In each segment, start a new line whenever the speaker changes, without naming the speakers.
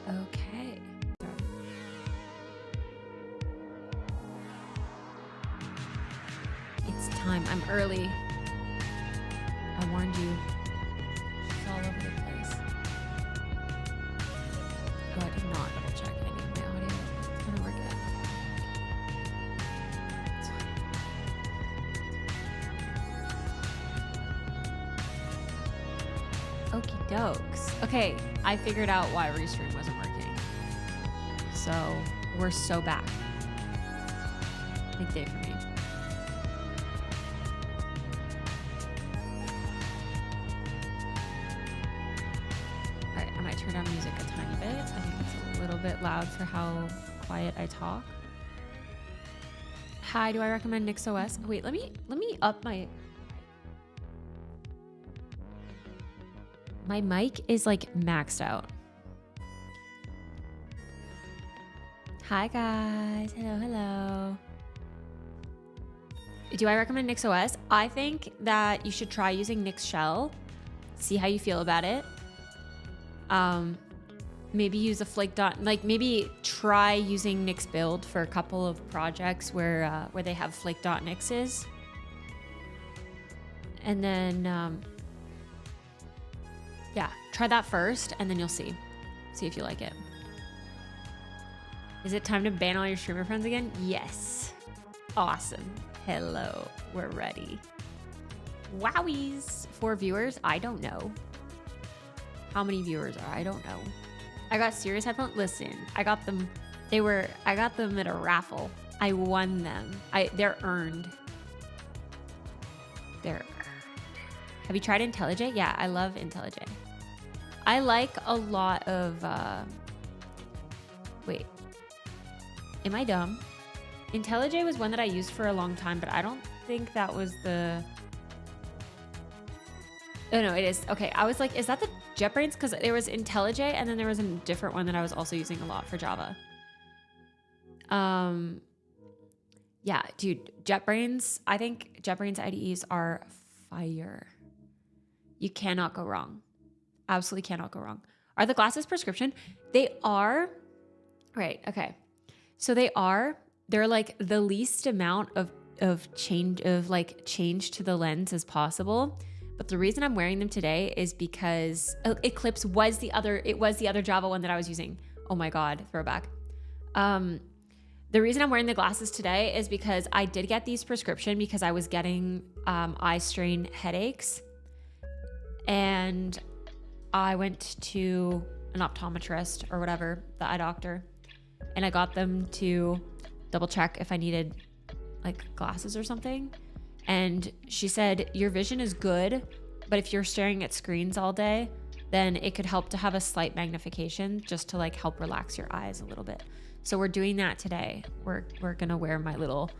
Okay. It's time. I'm early. I warned you. She's all over the place. Oh, I did not double check any of my audio. It's gonna work it. Okie dokes. Okay, I figured out why Restream wasn't working. So we're so back. Big day for me. Alright, I might turn down music a tiny bit. I think it's a little bit loud for how quiet I talk. Hi, do I recommend NixOS? Wait, let me up my mic is like maxed out. Hi guys, hello. Do I recommend NixOS? I think that you should try using Nix Shell. See how you feel about it. Maybe use a flake dot, like maybe try using Nix Build for a couple of projects where they have flake.nixes. And then, yeah, try that first and then you'll see if you like it. Is it time to ban all your streamer friends again? Yes. Awesome. Hello, we're ready. Wowies. 4 viewers? I don't know. How many viewers are? I don't know. I got Sirius headphones. Listen, I got them. I got them at a raffle. I won them. They're earned. They're earned. Have you tried IntelliJ? Yeah, I love IntelliJ. I like a lot of, wait, am I dumb? IntelliJ was one that I used for a long time, but I don't think that was the... Oh no, it is. Okay, I was like, is that the JetBrains? Because there was IntelliJ and then there was a different one that I was also using a lot for Java. Yeah, dude, JetBrains, I think JetBrains IDEs are fire. You cannot go wrong. Absolutely cannot go wrong. Are the glasses prescription? They are. Right, okay. So they're like the least amount of change to the lens as possible. But the reason I'm wearing them today is because Eclipse was the other Java one that I was using. Oh my God, throwback. The reason I'm wearing the glasses today is because I did get these prescription because I was getting eye strain headaches. And I went to an optometrist or whatever, the eye doctor, and I got them to double check if I needed like glasses or something. And she said, your vision is good, but if you're staring at screens all day, then it could help to have a slight magnification just to like help relax your eyes a little bit. So we're doing that today. We're gonna wear my little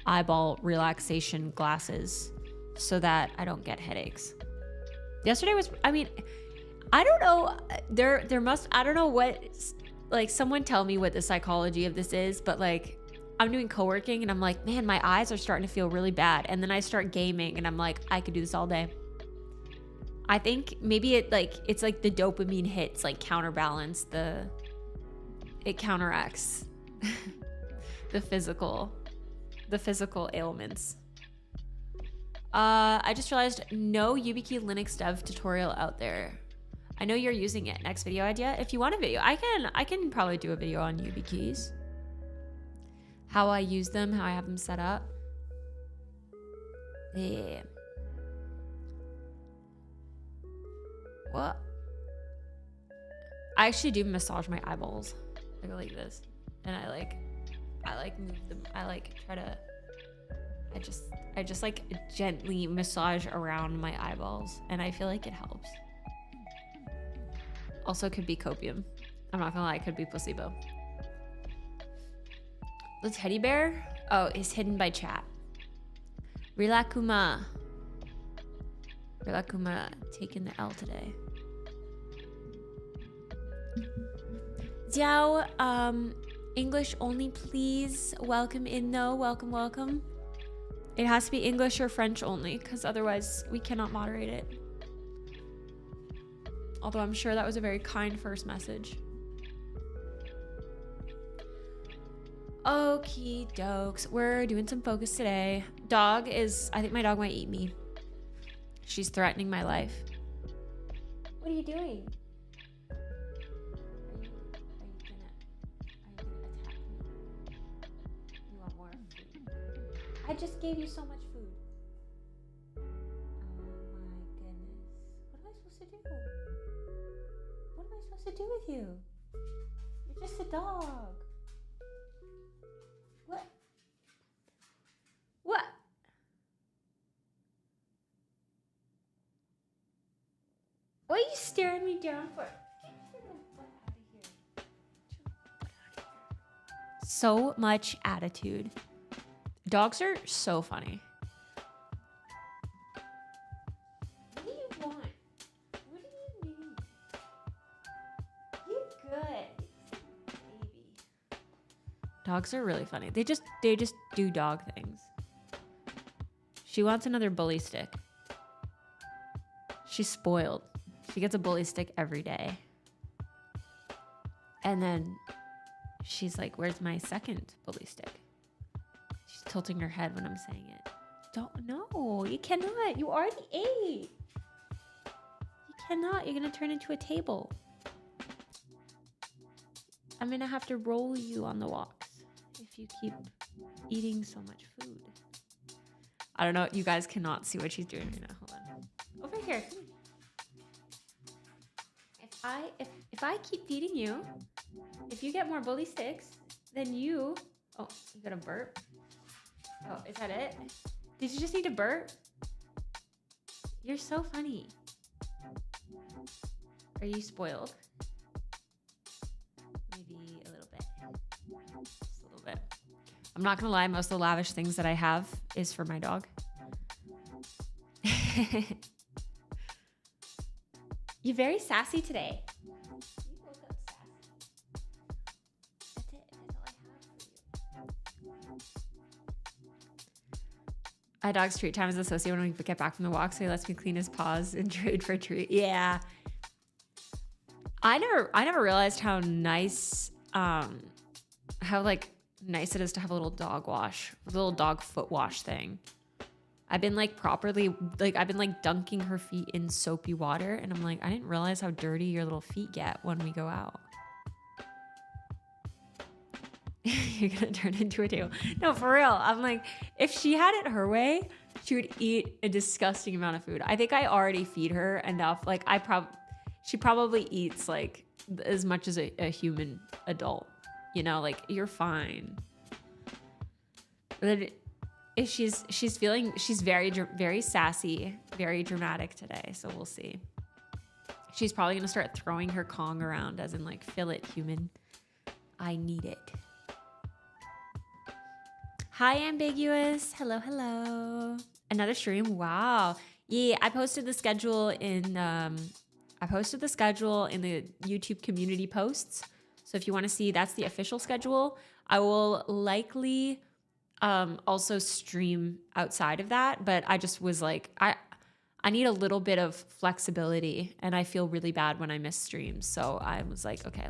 eyeball relaxation glasses so that I don't get headaches. Yesterday was, I mean, I don't know, I don't know what, like someone tell me what the psychology of this is, but like I'm doing co-working and I'm like, man, my eyes are starting to feel really bad. And then I start gaming and I'm like, I could do this all day. I think maybe it's like the dopamine hits like counterbalance it counteracts the physical ailments. I just realized no YubiKey Linux dev tutorial out there. I know you're using it. Next video idea. If you want a video, I can probably do a video on YubiKeys. How I use them, how I have them set up. Yeah. What? I actually do massage my eyeballs. I go like this. And I move them. I just like gently massage around my eyeballs. And I feel like it helps. Also could be copium. I'm not gonna lie, it could be placebo. The teddy bear? Oh, is hidden by chat. Rilakuma taking the L today. Jiao, English only, please. Welcome in though. Welcome. It has to be English or French only, because otherwise we cannot moderate it. Although I'm sure that was a very kind first message. Okie dokes. We're doing some focus today. I think my dog might eat me. She's threatening my life. What are you doing? Are you gonna attack me? You want more food? I just gave you so much food. Oh my goodness. What am I supposed to do? What am I supposed to do with you? You're just a dog. What? What? What are you staring me down for? Get your little butt out of here. So much attitude. Dogs are so funny. What do you want? What do you need? You're good. Baby. Dogs are really funny. They just do dog things. She wants another bully stick. She's spoiled. She gets a bully stick every day. And then she's like, where's my second bully stick? She's tilting her head when I'm saying it. No, you cannot. You already ate. You cannot. You're going to turn into a table. I'm going to have to roll you on the walks if you keep eating so much food. I don't know. You guys cannot see what she's doing right now. Hold on. Over here. If I keep feeding you, if you get more bully sticks, then you... Oh, you got a burp? Oh, is that it? Did you just need a burp? You're so funny. Are you spoiled? Maybe a little bit. Just a little bit. I'm not gonna lie, most of the lavish things that I have is for my dog. You're very sassy today. You woke up sassy. That's it. That's all I have for you. My dog's treat time is associated when we get back from the walk, so he lets me clean his paws and trade for a treat. Yeah. I never realized how nice, nice it is to have a little dog wash, a little dog foot wash thing. I've been dunking her feet in soapy water, and I'm like, I didn't realize how dirty your little feet get when we go out. You're gonna turn into a table. No, for real. I'm like, if she had it her way, she would eat a disgusting amount of food. I think I already feed her enough. Like she probably eats like as much as a human adult. You know, like you're fine. But if she's very sassy, very dramatic today. So we'll see. She's probably gonna start throwing her Kong around, as in like, fill it, human. I need it. Hi, Ambiguous. Hello, hello. Another stream. Wow. Yeah, I posted the schedule in the YouTube community posts. So if you want to see, that's the official schedule. I will likely also stream outside of that, but I just was like, I need a little bit of flexibility, and I feel really bad when I miss streams. So I was like, okay,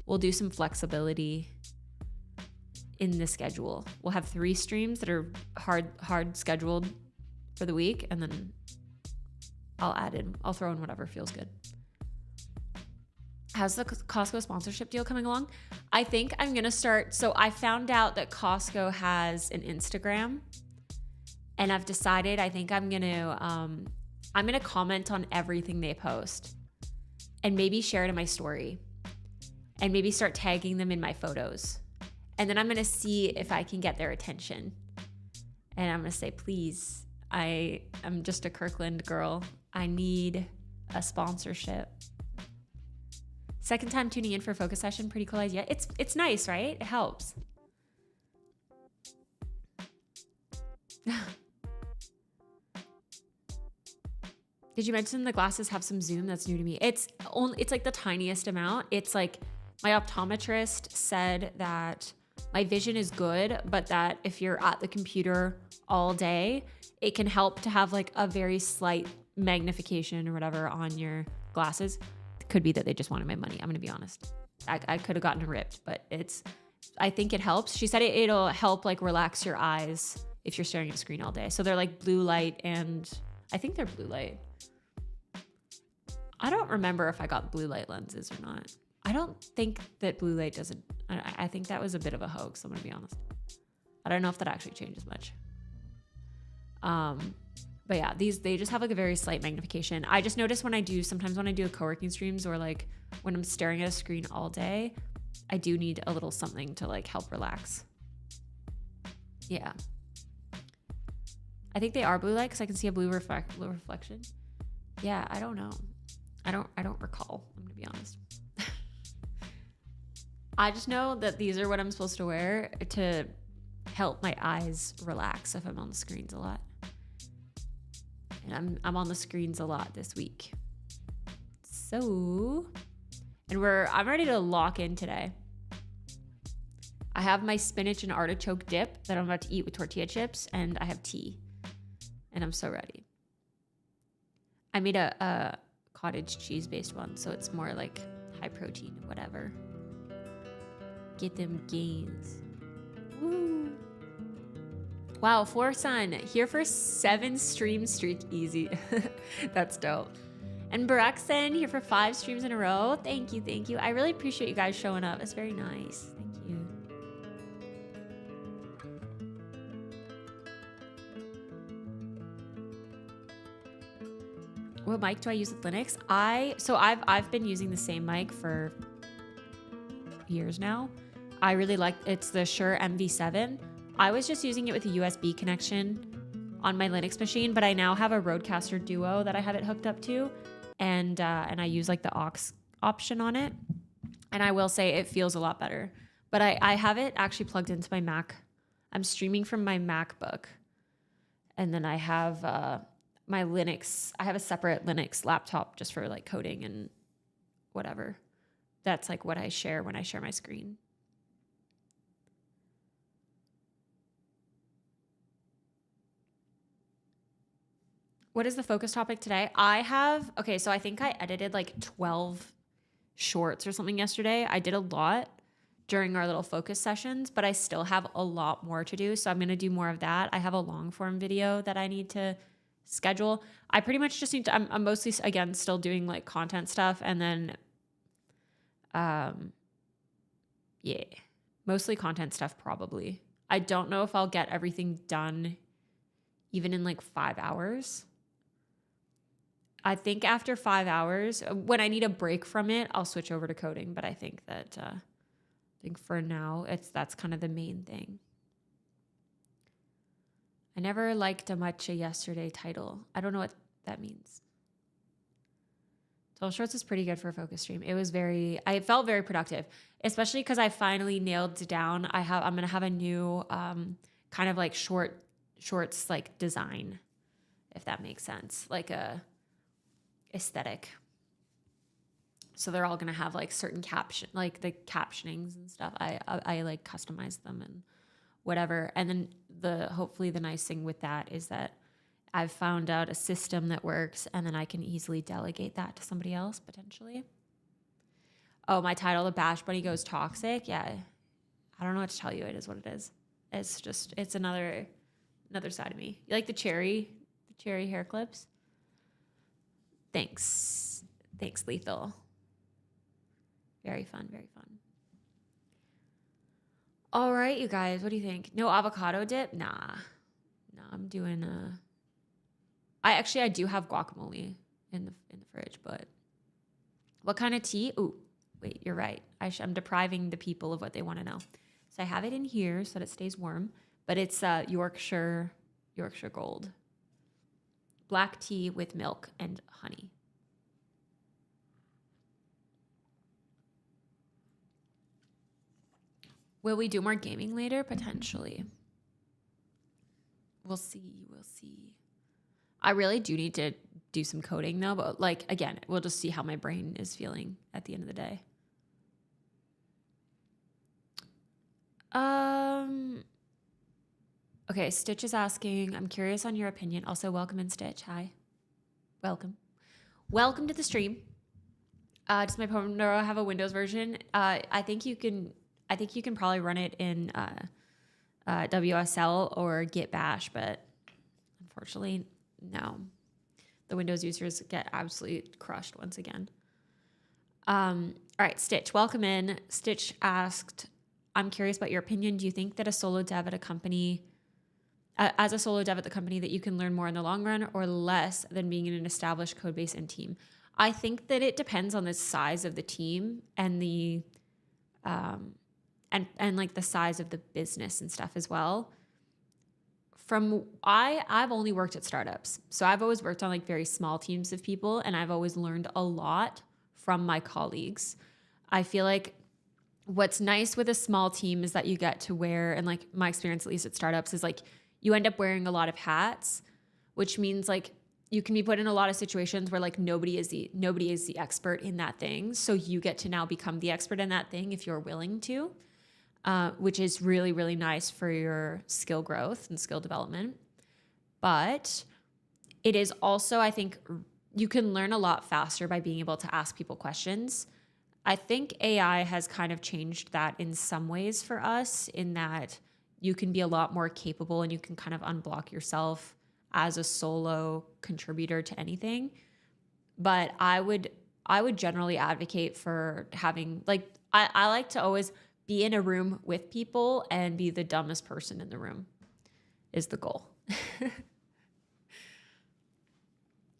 we'll do some flexibility in the schedule. We'll have 3 streams that are hard scheduled for the week, and then I'll throw in whatever feels good. How's the Costco sponsorship deal coming along? I think I'm going to start. So I found out that Costco has an Instagram, and I've decided I think I'm going to comment on everything they post and maybe share it in my story and maybe start tagging them in my photos. And then I'm going to see if I can get their attention. And I'm going to say, please, I am just a Kirkland girl. I need a sponsorship. Second time tuning in for a focus session. Pretty cool idea. It's nice, right? It helps. Did you mention the glasses have some zoom? That's new to me. It's like the tiniest amount. It's like my optometrist said that my vision is good, but that if you're at the computer all day, it can help to have like a very slight magnification or whatever on your glasses. It could be that they just wanted my money. I'm going to be honest. I could have gotten ripped, but it's I think it helps. She said it'll help like relax your eyes if you're staring at a screen all day. So they're like blue light, and I think they're blue light. I don't remember if I got blue light lenses or not. I don't think that blue light doesn't. I think that was a bit of a hoax, I'm gonna be honest. I don't know if that actually changes much. But yeah, they just have like a very slight magnification. I just notice sometimes when I do a co-working streams or like when I'm staring at a screen all day, I do need a little something to like help relax. Yeah. I think they are blue light because I can see a blue reflection. Yeah, I don't know. I don't recall, I'm gonna be honest. I just know that these are what I'm supposed to wear to help my eyes relax if I'm on the screens a lot. And I'm on the screens a lot this week. So, and I'm ready to lock in today. I have my spinach and artichoke dip that I'm about to eat with tortilla chips, and I have tea. And I'm so ready. I made a cottage cheese based one, so it's more like high protein and whatever. Get them gains. Woo. Wow, Sun, here for 7 stream streak, easy. That's dope. And Baraksen here for 5 streams in a row. Thank you. I really appreciate you guys showing up. It's very nice. Thank you. What mic do I use with Linux? I've been using the same mic for years now. I really like it's the Shure MV7. I was just using it with a USB connection on my Linux machine, but I now have a Rodecaster Duo that I have it hooked up to, and I use like the aux option on it. And I will say it feels a lot better. But I have it actually plugged into my Mac. I'm streaming from my MacBook, and then I have my Linux. I have a separate Linux laptop just for like coding and whatever. That's like what I share when I share my screen. What is the focus topic today? So I think I edited like 12 shorts or something yesterday. I did a lot during our little focus sessions, but I still have a lot more to do. So I'm going to do more of that. I have a long form video that I need to schedule. I pretty much just need to, I'm mostly, again, still doing like content stuff. And then, yeah, mostly content stuff probably. I don't know if I'll get everything done even in like 5 hours. I think after 5 hours, when I need a break from it, I'll switch over to coding. But I think that, for now, that's kind of the main thing. I never liked a matcha yesterday title. I don't know what that means. 12 shorts is pretty good for a focus stream. I felt very productive, especially because I finally nailed down. I'm going to have a new, kind of like shorts, like design, if that makes sense. Like a aesthetic. So they're all gonna have like certain like the captionings and stuff. I like customize them and whatever. And then hopefully the nice thing with that is that I've found out a system that works, and then I can easily delegate that to somebody else potentially. Oh, my title, The Bash Bunny Goes Toxic. Yeah, I don't know what to tell you. It is what it is. It's another side of me. You like the cherry hair clips? Thanks, Lethal. Very fun. All right, you guys, what do you think? No avocado dip? Nah, I'm doing I do have guacamole in the fridge, but what kind of tea? Ooh, wait, you're right. I'm depriving the people of what they want to know. So I have it in here so that it stays warm, but it's Yorkshire Gold. Black tea with milk and honey. Will we do more gaming later? Potentially. We'll see. I really do need to do some coding though, but like, again, we'll just see how my brain is feeling at the end of the day. Okay, Stitch is asking, I'm curious on your opinion. Also, welcome in, Stitch. Hi. Welcome to the stream. Does my Pomodoro have a Windows version? I think you can, I think you can probably run it in WSL or Git Bash, but unfortunately, no. The Windows users get absolutely crushed once again. All right, Stitch, welcome in. Stitch asked, I'm curious about your opinion. Do you think that a solo dev at a company, as a solo dev at the company, that you can learn more in the long run or less than being in an established code base and team? I think that it depends on the size of the team and the and like the size of the business and stuff as well. I've only worked at startups. So I've always worked on like very small teams of people, and I've always learned a lot from my colleagues. I feel like what's nice with a small team is that you get to wear, and like my experience, at least at startups, is like you end up wearing a lot of hats, which means like you can be put in a lot of situations where like nobody is the expert in that thing. So you get to now become the expert in that thing if you're willing to, which is really, really nice for your skill growth and skill development. But it is also, I think, you can learn a lot faster by being able to ask people questions. I think AI has kind of changed that in some ways for us, in that you can be a lot more capable and you can kind of unblock yourself as a solo contributor to anything. But I would generally advocate for having, like, I like to always be in a room with people and be the dumbest person in the room is the goal.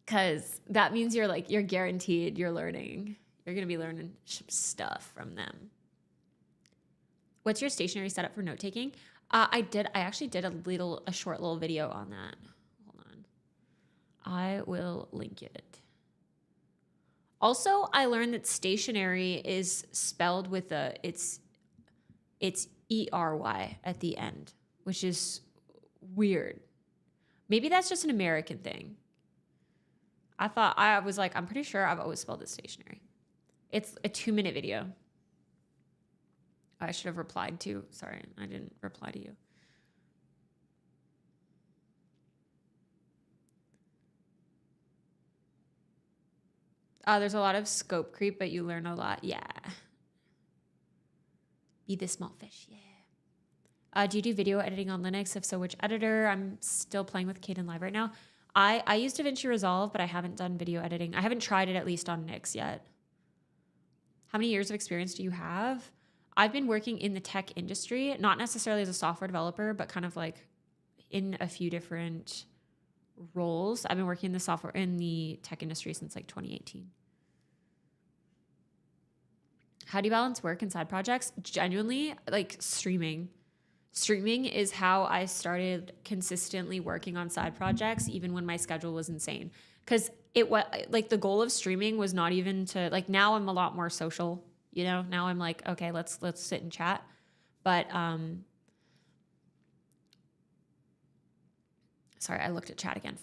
Because that means you're guaranteed you're learning. You're going to be learning stuff from them. What's your stationary setup for note taking? I actually did a short little video on that. Hold on. I will link it. Also, I learned that stationary is spelled with it's ERY at the end, which is weird. Maybe that's just an American thing. I was like, I'm pretty sure I've always spelled it stationary. It's a 2-minute video. I should have replied to. Sorry, I didn't reply to you. There's a lot of scope creep, but you learn a lot. Yeah. Be the small fish. Yeah. Do you do video editing on Linux? If so, which editor? I'm still playing with Kdenlive right now. I use DaVinci Resolve, but I haven't done video editing. I haven't tried it, at least on Nix yet. How many years of experience do you have? I've been working in the tech industry, not necessarily as a software developer, but kind of like in a few different roles. I've been working in the tech industry since like 2018. How do you balance work and side projects? Genuinely, like streaming. Streaming is how I started consistently working on side projects, even when my schedule was insane. Because it was like the goal of streaming was not even to, like, now I'm a lot more social, you know. Now I'm like, okay, let's sit and chat. But sorry, I looked at chat again.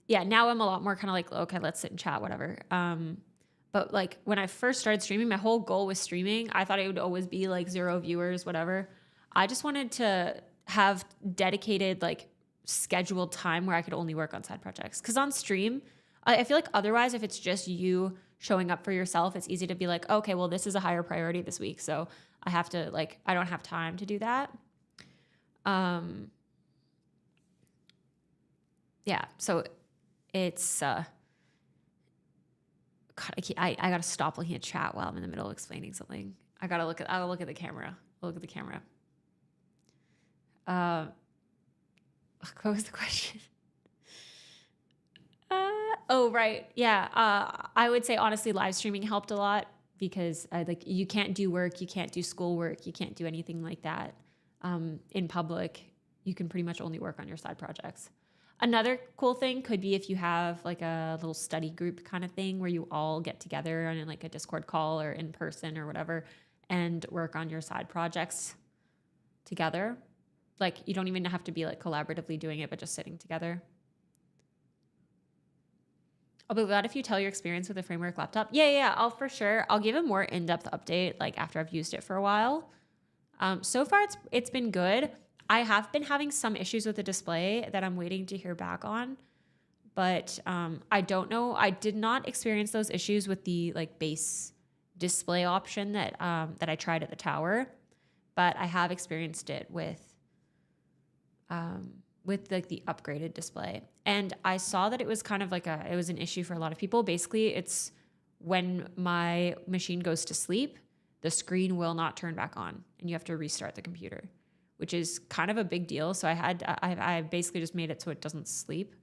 Yeah, now I'm a lot more kind of like, okay, let's sit and chat, whatever. But like when I first started streaming, my whole goal with streaming, I thought it would always be like 0 viewers, whatever. I just wanted to have dedicated, like, scheduled time where I could only work on side projects. Because on stream, I feel like otherwise, if it's just you showing up for yourself, it's easy to be like, okay, well, this is a higher priority this week, so I have to, like, I don't have time to do that. Yeah, so it's God, I gotta stop looking at chat while I'm in the middle of explaining something. I'll look at the camera. I'll look at the camera. What was the question? Oh, right. Yeah. I would say honestly, live streaming helped a lot because like you can't do work, you can't do schoolwork, you can't do anything like that in public. You can pretty much only work on your side projects. Another cool thing could be if you have like a little study group kind of thing where you all get together on like a Discord call or in person or whatever and work on your side projects together. Like you don't even have to be like collaboratively doing it, but just sitting together. I'll be glad if you tell your experience with the Framework laptop. Yeah, I'll for sure. I'll give a more in-depth update like after I've used it for a while. So far it's been good. I have been having some issues with the display that I'm waiting to hear back on, but I don't know. I did not experience those issues with the like base display option that I tried at the tower, but I have experienced it with like the upgraded display. And I saw that it was kind of like it was an issue for a lot of people. Basically, it's when my machine goes to sleep, the screen will not turn back on and you have to restart the computer, which is kind of a big deal. So I basically just made it so it doesn't sleep.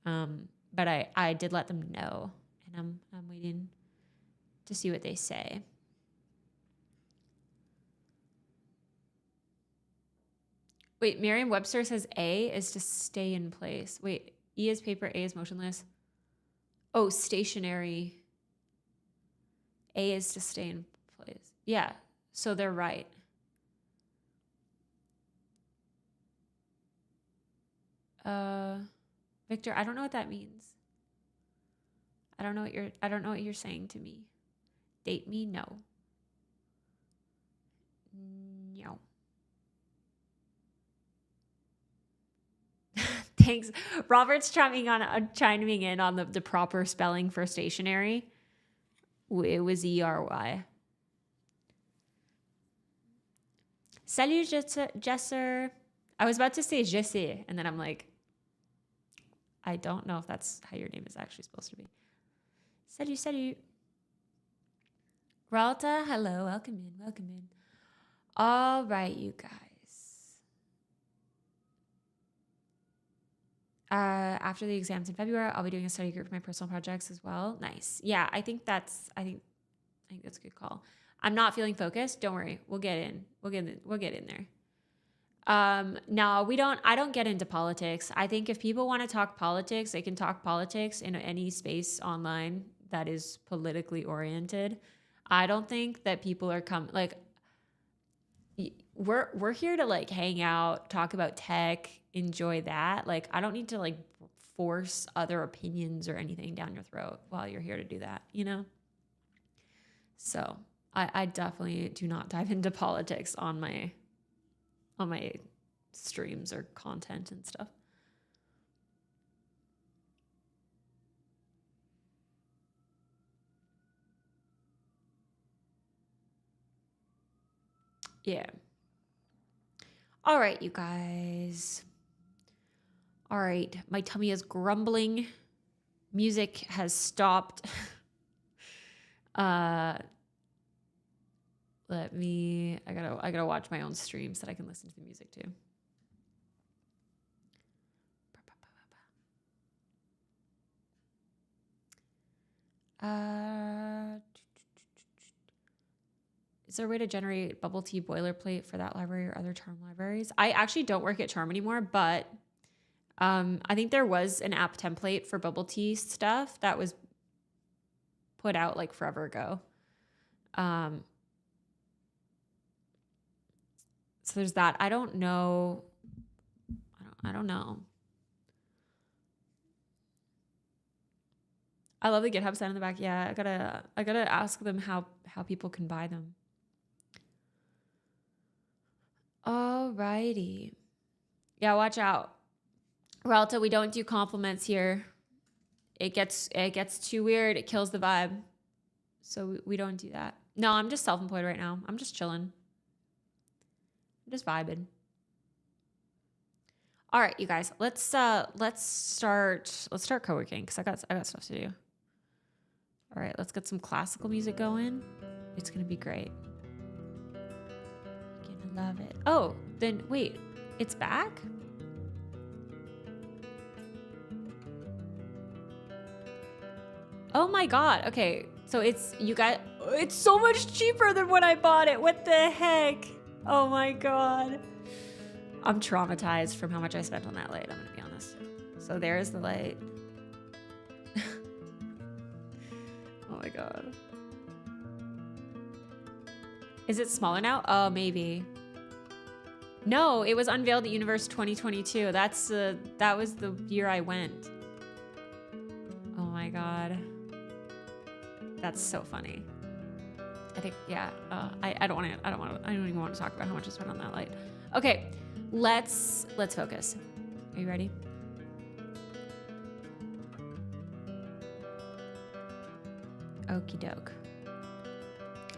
But I did let them know, and I'm waiting to see what they say. Wait, Merriam-Webster says A is to stay in place. Wait, E is paper, A is motionless. Oh, stationary. A is to stay in place. Yeah, so they're right. Victor, I don't know what that means. I don't know what you're saying to me. Date me? No. No. Thanks. Robert's chiming in on the proper spelling for stationary. It was E-R-Y. Salut, Jesser. I was about to say Jesse, and then I'm like, I don't know if that's how your name is actually supposed to be. Salut. Ralta, hello. Welcome in. All right, you guys. After the exams in February, I'll be doing a study group for my personal projects as well. Nice. Yeah, I think that's a good call. I'm not feeling focused. Don't worry. We'll get in. We'll get in there. No, I don't get into politics. I think if people want to talk politics, they can talk politics in any space online that is politically oriented. I don't think that people are we're here to like hang out, talk about tech, enjoy that. Like, I don't need to like force other opinions or anything down your throat while you're here to do that, you know? So I definitely do not dive into politics on my streams or content and stuff. Yeah. All right, you guys. All right, my tummy is grumbling. Music has stopped. I gotta watch my own streams so that I can listen to the music too. Is there a way to generate bubble tea boilerplate for that library or other Charm libraries? I actually don't work at Charm anymore, but I think there was an app template for bubble tea stuff that was put out like forever ago. So there's that. I don't know. I don't know. I love the GitHub sign in the back. Yeah, I gotta ask them how people can buy them. Alrighty. Yeah, watch out. Ralta, we don't do compliments here. It gets too weird. It kills the vibe. So we don't do that. No, I'm just self-employed right now. I'm just chilling. I'm just vibing. All right, you guys. Let's start co-working because I got stuff to do. All right, let's get some classical music going. It's gonna be great. You're gonna love it. Oh, then wait, it's back? Oh my god. Okay, so it's so much cheaper than when I bought it. What the heck? Oh my god. I'm traumatized from how much I spent on that light, I'm gonna be honest. So there's the light. Oh my god. Is it smaller now? Oh, maybe. No, it was unveiled at Universe 2022. That was the year I went. Oh my god. That's so funny. I think, yeah. I don't even want to talk about how much I spent on that light. Okay, let's focus. Are you ready? Okie doke.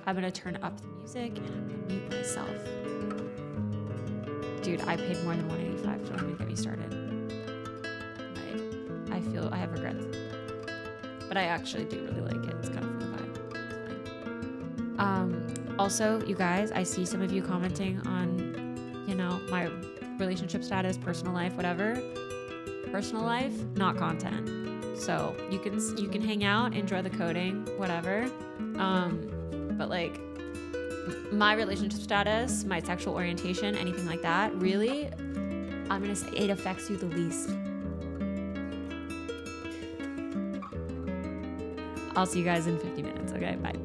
I'm gonna turn up the music and I'm gonna mute myself. Dude, I paid more than $185. Don't even get me started. I feel I have regrets, but I actually do really like it. It's kind of for the vibe. It's fine. Also, you guys, I see some of you commenting on, you know, my relationship status, personal life, whatever. Personal life, not content. So you can hang out, enjoy the coding, whatever. But like my relationship status, my sexual orientation, anything like that, really, I'm gonna say it affects you the least. I'll see you guys in 50 minutes. Okay, bye.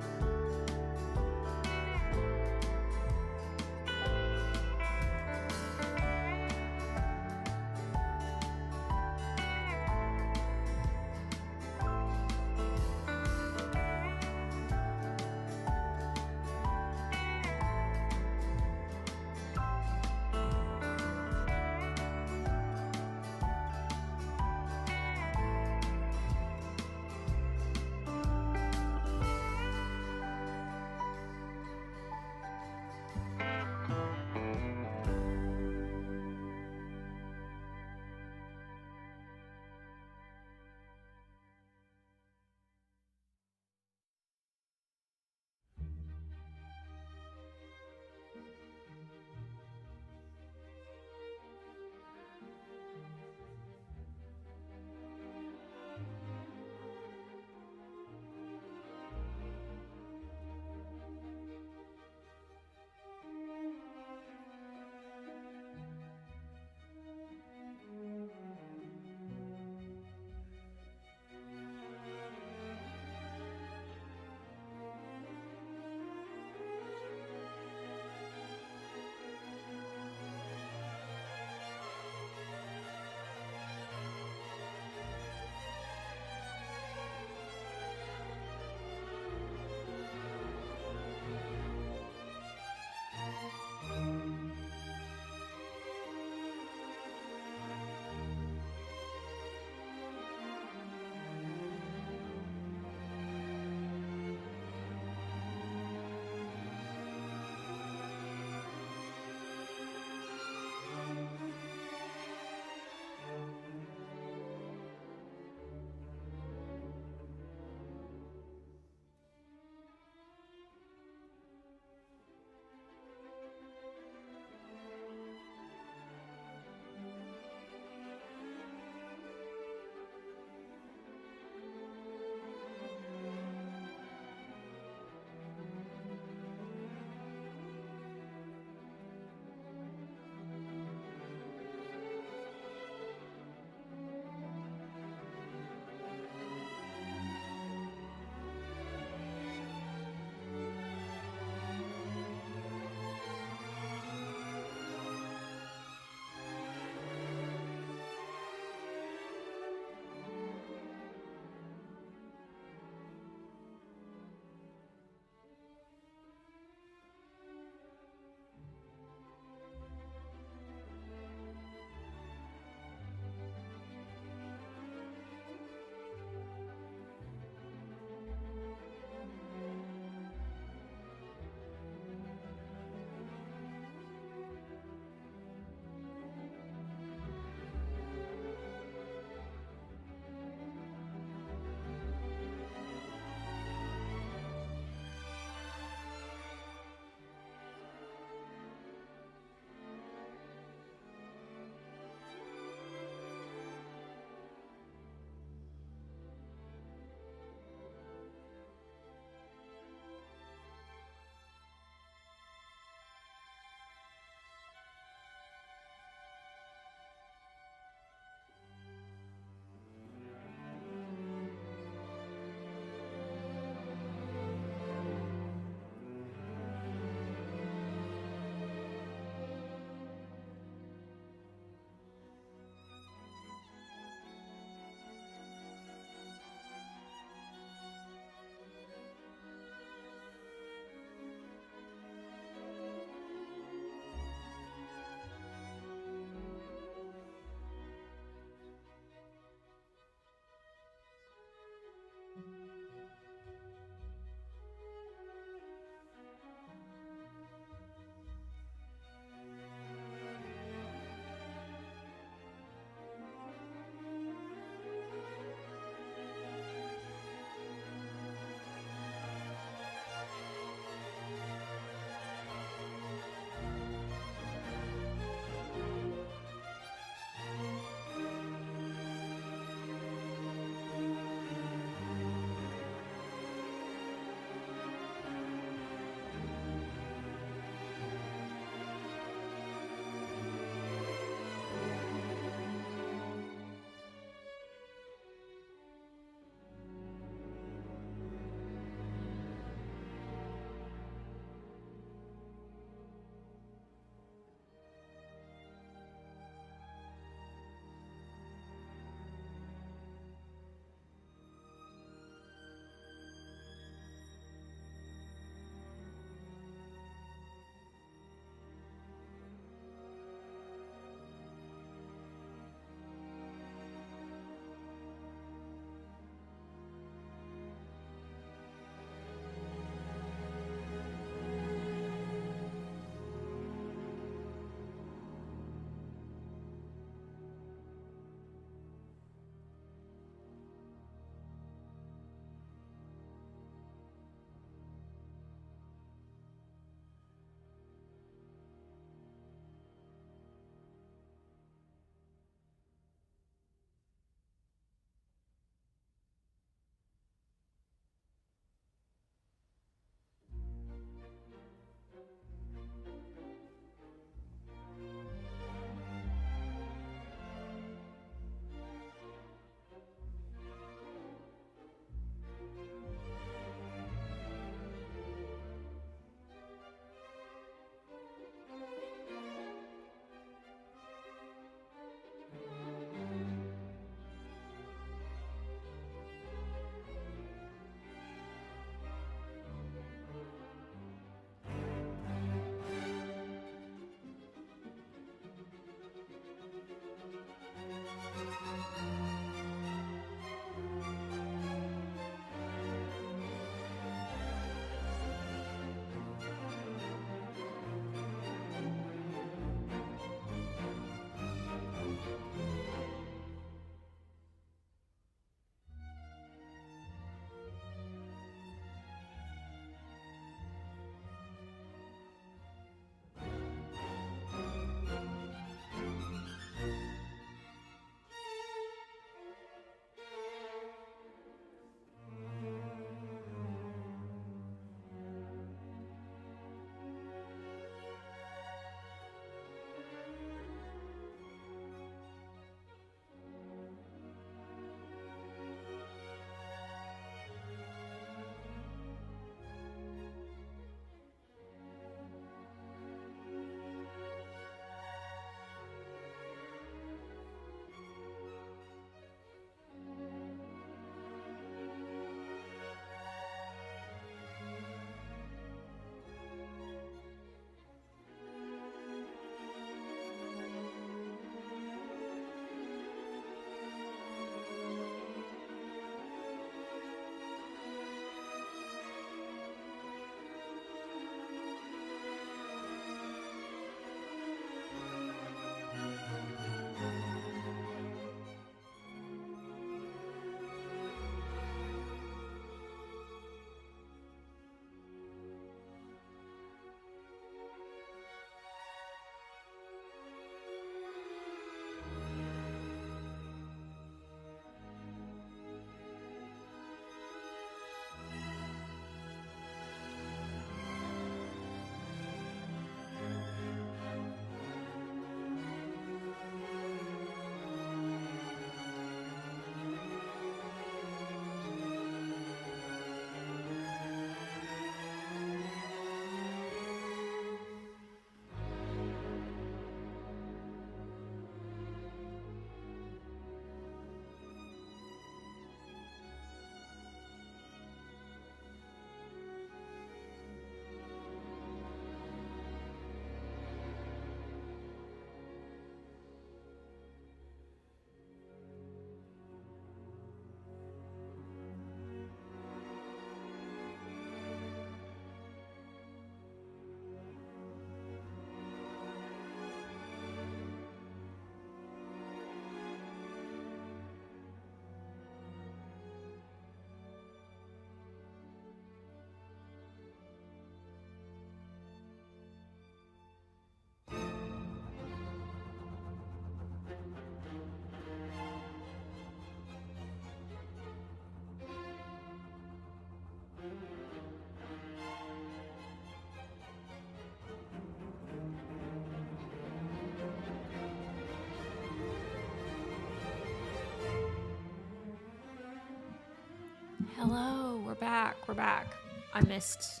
Hello, we're back. We're back. I missed this.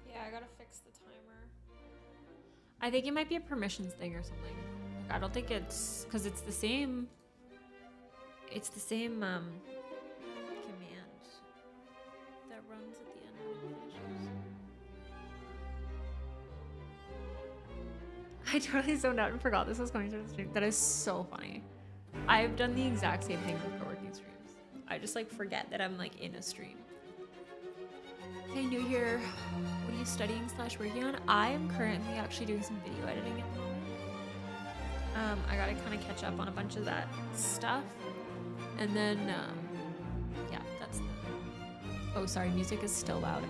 Yeah, I gotta fix the timer. I think it might be a permissions thing or something. Like, I don't think it's because it's the same. It's the same command that runs at the end when it finishes. I totally zoned out and forgot this was going through the stream. That is so funny. I've done the exact same thing with co-working streams. I just like forget that I'm like in a stream. Hey, new year. What are you studying / working on? I am currently actually doing some video editing at the moment. I gotta kind of catch up on a bunch of that stuff. And then, yeah, that's the... Oh, sorry, music is still loud.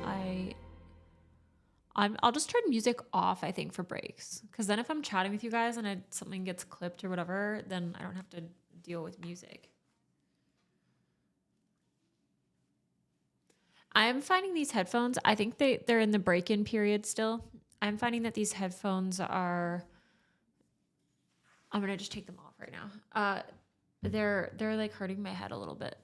I'll just turn music off, I think, for breaks. Because then if I'm chatting with you guys and something gets clipped or whatever, then I don't have to deal with music. I'm finding these headphones, I think they're in the break-in period still. I'm finding that these headphones are... I'm going to just take them off right now. They're like hurting my head a little bit.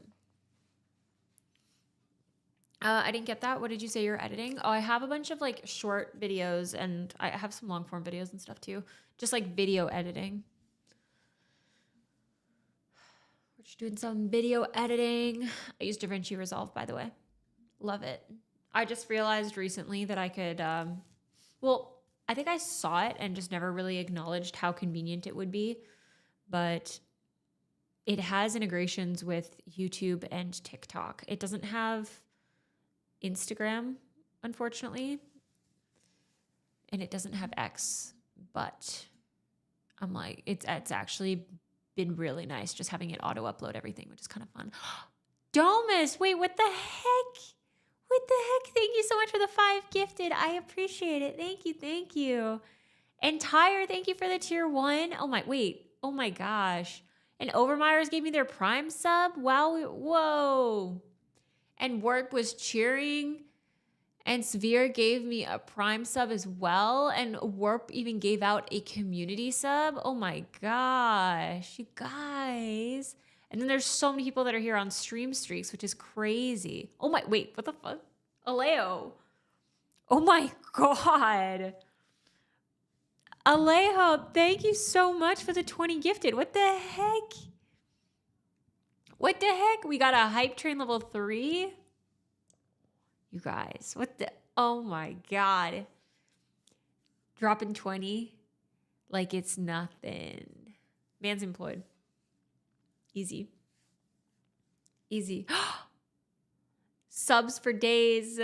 I didn't get that. What did you say you're editing? Oh, I have a bunch of like short videos and I have some long form videos and stuff too. Just like video editing. We're just doing some video editing. I use DaVinci Resolve, by the way. Love it. I just realized recently that I could, well, I think I saw it and just never really acknowledged how convenient it would be. But it has integrations with YouTube and TikTok. It doesn't have Instagram, unfortunately. And it doesn't have X, but I'm like, it's actually been really nice just having it auto upload everything, which is kind of fun. Domus, wait, what the heck? What the heck? Thank you so much for the 5 gifted. I appreciate it. Thank you. Thank you. And Tyre, thank you for the tier 1. Oh my, wait. Oh my gosh. And Overmyers gave me their Prime sub. Wow. Whoa. And Work was cheering. And Severe gave me a Prime sub as well. And Warp even gave out a community sub. Oh my gosh. You guys. And then there's so many people that are here on stream streaks, which is crazy. Oh my, wait, what the fuck? Alejo. Oh my God. Alejo, thank you so much for the 20 gifted. What the heck? What the heck? We got a hype train level 3. You guys, what the, oh my God. Dropping 20 like it's nothing. Man's employed. Easy. Easy. Subs for days.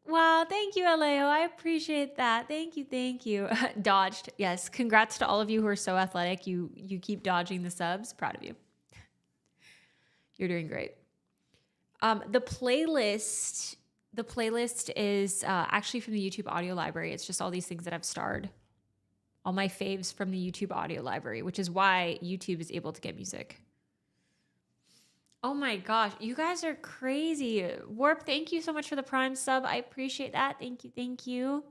Wow, thank you, Alejo. I appreciate that. Thank you, thank you. Dodged. Yes, congrats to all of you who are so athletic. You keep dodging the subs. Proud of you. You're doing great. The playlist is actually from the YouTube audio library. It's just all these things that I've starred. All my faves from the YouTube audio library, which is why YouTube is able to get music. Oh my gosh, you guys are crazy. Warp, thank you so much for the Prime sub. I appreciate that. Thank you, thank you.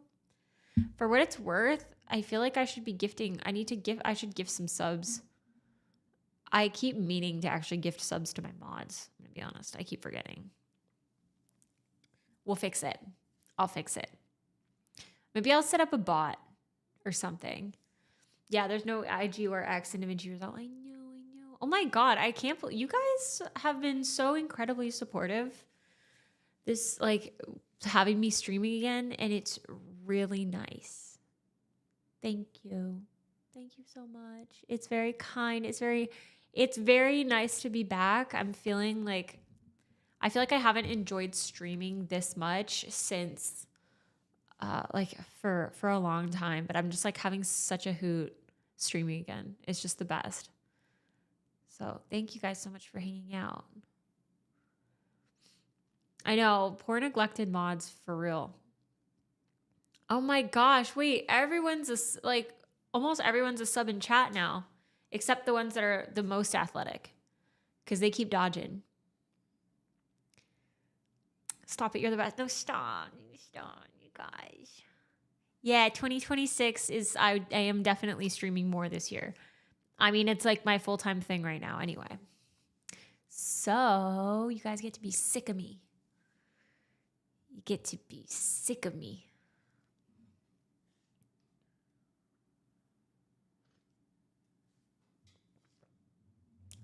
For what it's worth, I feel like I should be gifting. I should gift some subs. I keep meaning to actually gift subs to my mods. I'm gonna be honest. I keep forgetting. We'll fix it. I'll fix it. Maybe I'll set up a bot or something. Yeah, there's no IG or X in DaVinci Resolve. I know. Oh my God, I can't believe you guys have been so incredibly supportive. This, like, having me streaming again, and it's really nice. Thank you. Thank you so much. It's very kind. It's very nice to be back. I feel like I haven't enjoyed streaming this much since like for a long time, but I'm just like having such a hoot streaming again. It's just the best. So thank you guys so much for hanging out. I know, poor neglected mods for real. Oh my gosh, wait, almost everyone's a sub in chat now, except the ones that are the most athletic, because they keep dodging. Stop it, you're the best. No, stop, you guys. Yeah, 2026 is, I am definitely streaming more this year. I mean, it's like my full-time thing right now anyway. So you guys get to be sick of me. You get to be sick of me.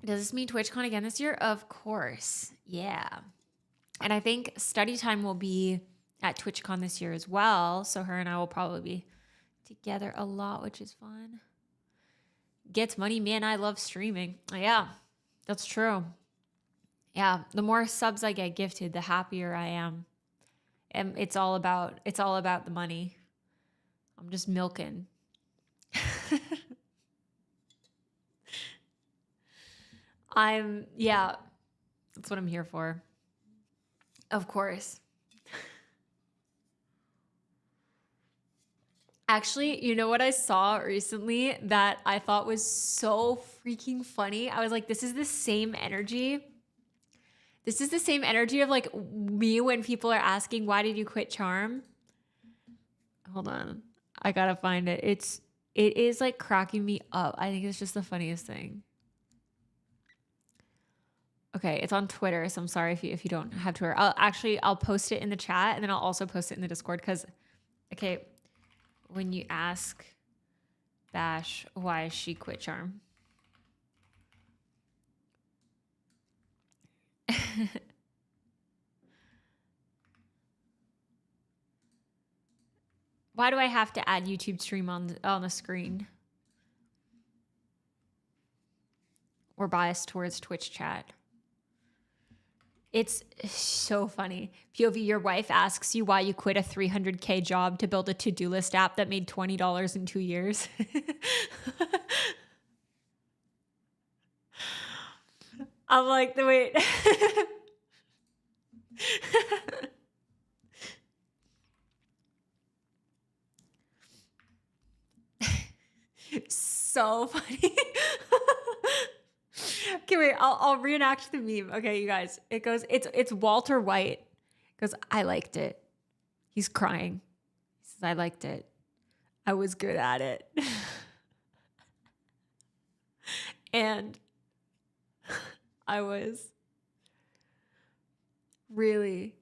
Does this mean TwitchCon again this year? Of course. Yeah. And I think study time will be at TwitchCon this year as well. So her and I will probably be together a lot, which is fun. Gets money, man. I love streaming. Yeah, that's true. Yeah, the more subs I get gifted, the happier I am. And it's all about the money. I'm just milking. Yeah, that's what I'm here for. Of course. Actually, you know what I saw recently that I thought was so freaking funny? I was like, this is the same energy. This is the same energy of like me when people are asking, why did you quit Charm? Hold on. I gotta find it. It is like cracking me up. I think it's just the funniest thing. Okay, it's on Twitter, so I'm sorry if you don't have Twitter. I'll post it in the chat, and then I'll also post it in the Discord because, okay, when you ask Bash why she quit Charm. Why do I have to add YouTube stream on the screen? We're biased towards Twitch chat. It's so funny. POV, your wife asks you why you quit a 300K job to build a to-do list app that made $20 in 2 years. I'm like, wait. So funny. Okay, wait, I'll reenact the meme. Okay, you guys. It goes, it's Walter White. Goes, I liked it. He's crying. He says, I liked it. I was good at it. And I was really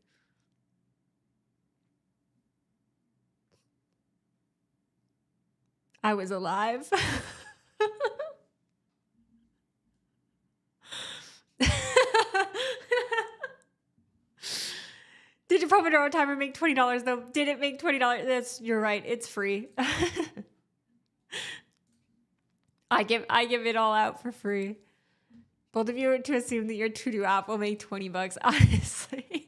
I was alive. Did your Pomodoro timer make $20 though? Did it make $20? You're right. It's free. I give it all out for free. Both of you are to assume that your to-do app will make $20, honestly.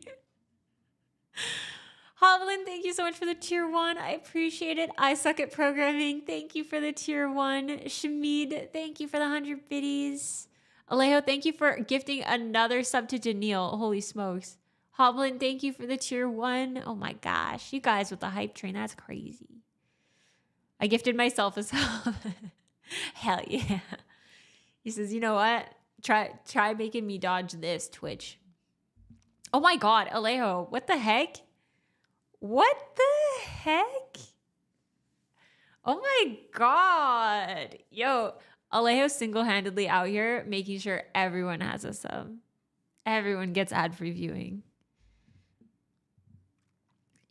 Hovland, thank you so much for the tier 1. I appreciate it. I suck at programming. Thank you for the tier 1. Shamid, thank you for the 100 biddies. Alejo, thank you for gifting another sub to Daniil. Holy smokes. Hovland, thank you for the tier 1. Oh my gosh. You guys with the hype train, that's crazy. I gifted myself a sub. Hell yeah. He says, you know what? Try making me dodge this, Twitch. Oh my god, Alejo, what the heck? What the heck? Oh my god. Yo, Alejo's single-handedly out here making sure everyone has a sub. Everyone gets ad-free viewing.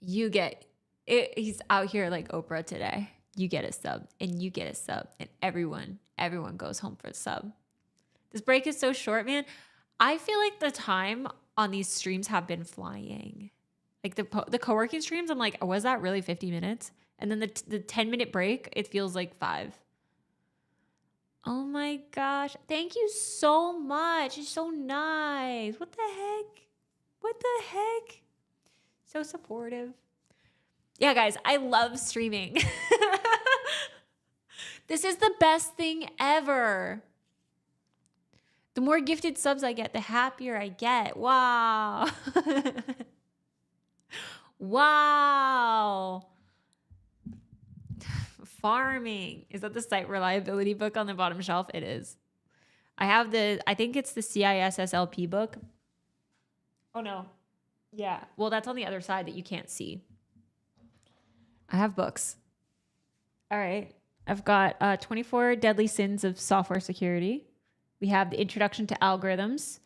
You get it. He's out here like Oprah today. You get a sub and you get a sub and everyone goes home for a sub. This break is so short, man. I feel like the time on these streams have been flying. Like the co-working streams, I'm like, was that really 50 minutes? And then the 10-minute break, it feels like 5. Oh my gosh. Thank you so much. It's so nice. What the heck? What the heck? So supportive. Yeah, guys, I love streaming. This is the best thing ever. The more gifted subs I get, the happier I get. Wow. Wow. Farming. Is that the site reliability book on the bottom shelf? It is. I think it's the CISSLP book. Oh no. Yeah. Well, that's on the other side that you can't see. I have books. All right. I've got 24 Deadly Sins of Software Security. We have the Introduction to Algorithms.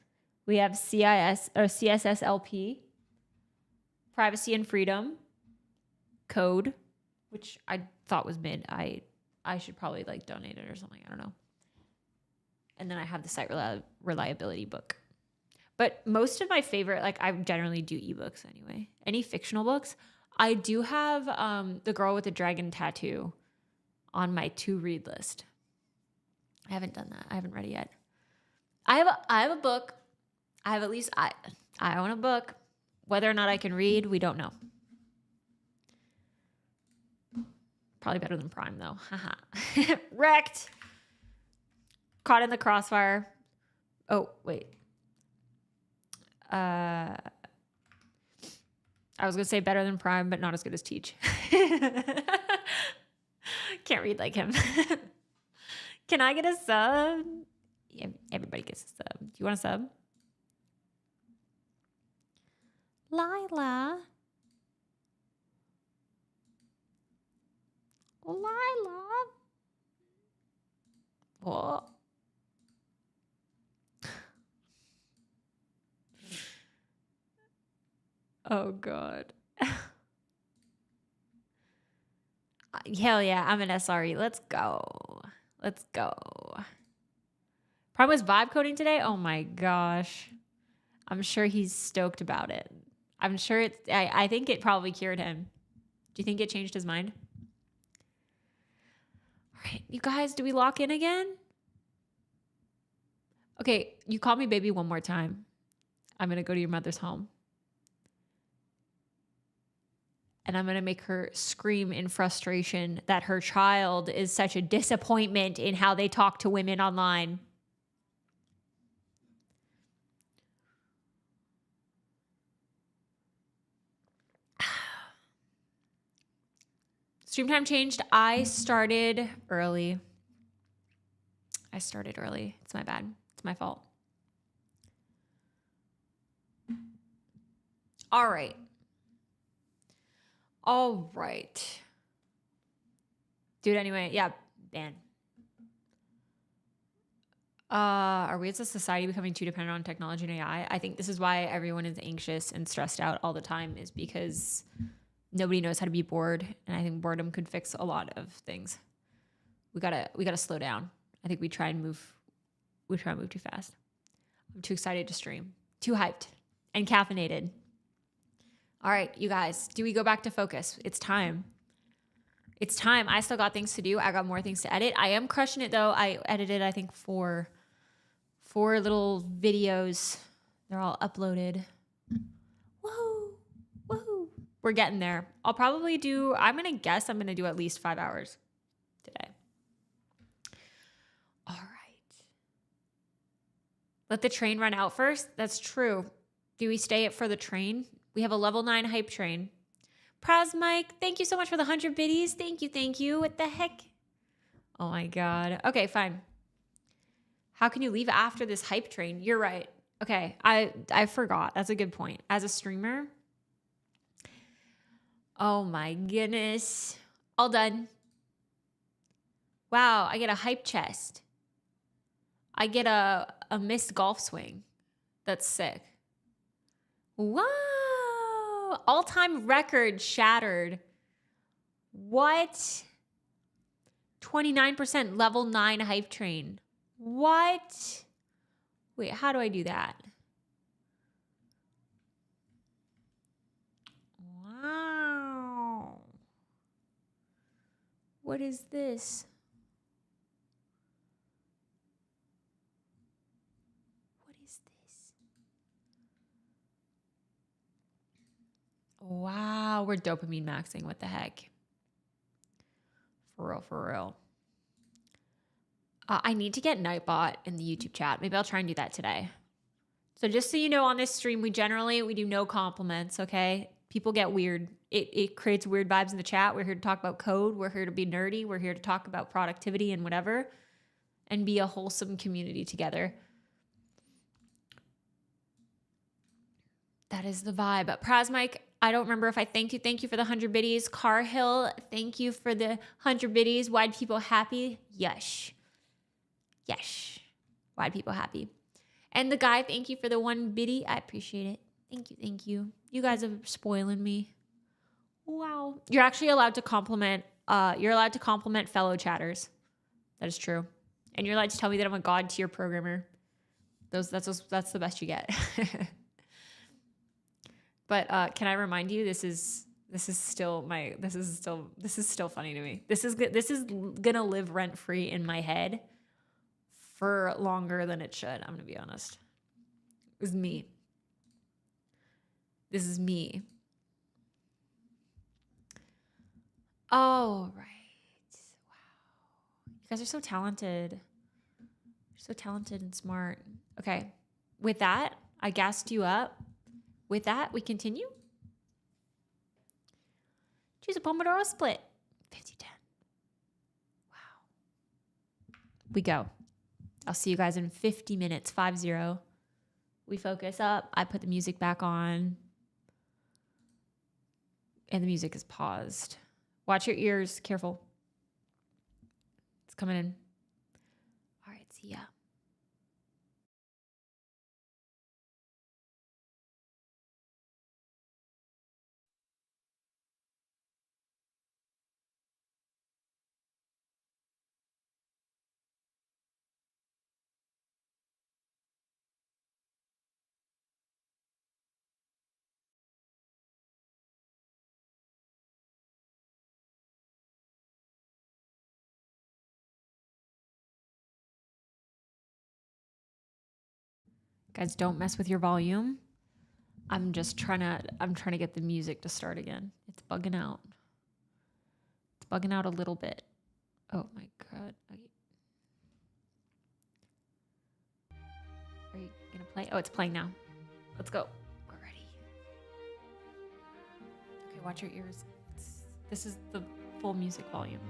We have CSSLP, Privacy and Freedom, Code, which I thought was mid. I should probably like donate it or something. I don't know. And then I have the Site Reliability book. But most of my favorite, like I generally do ebooks anyway. Any fictional books. I do have The Girl with the Dragon Tattoo on my to-read list. I haven't done that. I haven't read it yet. I have a book. I own a book. Whether or not I can read, we don't know. Probably better than Prime though. Haha. Wrecked. Caught in the crossfire. Oh, wait. I was going to say better than Prime, but not as good as Teach. Can't read like him. Can I get a sub? Yeah, everybody gets a sub. Do you want a sub? Lila. Oh. Oh, God. Hell yeah, I'm an SRE. Let's go. Let's go. Prime was vibe coding today? Oh my gosh. I'm sure he's stoked about it. I'm sure I think it probably cured him. Do you think it changed his mind? All right, you guys, do we lock in again? Okay, you call me baby one more time. I'm going to go to your mother's home. And I'm going to make her scream in frustration that her child is such a disappointment in how they talk to women online. Stream time changed. I started early. It's my bad. It's my fault. All right. Dude, anyway, yeah, ban. Are we as a society becoming too dependent on technology and AI? I think this is why everyone is anxious and stressed out all the time, is because nobody knows how to be bored. And I think boredom could fix a lot of things. We gotta slow down. I think we try and move too fast. I'm too excited to stream. Too hyped and caffeinated. All right, you guys, do we go back to focus? It's time. I still got things to do. I got more things to edit. I am crushing it though. I edited, I think, four little videos. They're all uploaded. Woohoo. We're getting there. I'm going to guess I'm going to do at least 5 hours today. All right. Let the train run out first. That's true. Do we stay for the train? We have a level 9 hype train. Praz Mike, thank you so much for the 100 biddies. Thank you. What the heck? Oh my God. Okay, fine. How can you leave after this hype train? You're right. Okay, I forgot. That's a good point. As a streamer. Oh my goodness. All done. Wow, I get a hype chest. I get a missed golf swing. That's sick. Wow. All-time record shattered. What? 29% level 9 hype train. What? Wait, how do I do that? Wow. What is this? Wow, we're dopamine maxing. What the heck? For real. I need to get Nightbot in the YouTube chat. Maybe I'll try and do that today. So just so you know, on this stream, we do no compliments, okay? People get weird. It creates weird vibes in the chat. We're here to talk about code. We're here to be nerdy. We're here to talk about productivity and whatever, and be a wholesome community together. That is the vibe. Praz Mike, I don't remember if I thanked you. Thank you for the 100 biddies. Car Hill, thank you for the 100 biddies. Wide people happy. Yes. Yes. Wide people happy. And the guy, thank you for the 1 biddy. I appreciate it. Thank you. Thank you. You guys are spoiling me. Wow. You're actually allowed to compliment. You're allowed to compliment fellow chatters. That is true. And you're allowed to tell me that I'm a god tier programmer. That's the best you get. But can I remind you, this is still funny to me. This is gonna live rent free in my head for longer than it should. I'm gonna be honest. It was me. This is me. Oh, right. Wow. You guys are so talented. You're so talented and smart. Okay. With that, I gassed you up. With that, we continue. Choose a Pomodoro split. 50-10. Wow. We go. I'll see you guys in 50 minutes. 5-0. We focus up. I put the music back on. And the music is paused. Watch your ears. Careful. It's coming in. All right. See ya. Guys, don't mess with your volume. I'm trying to get the music to start again. It's bugging out. It's bugging out a little bit. Oh my God. Are you gonna play? Oh, it's playing now. Let's go. We're ready. Okay, watch your ears. This is the full music volume.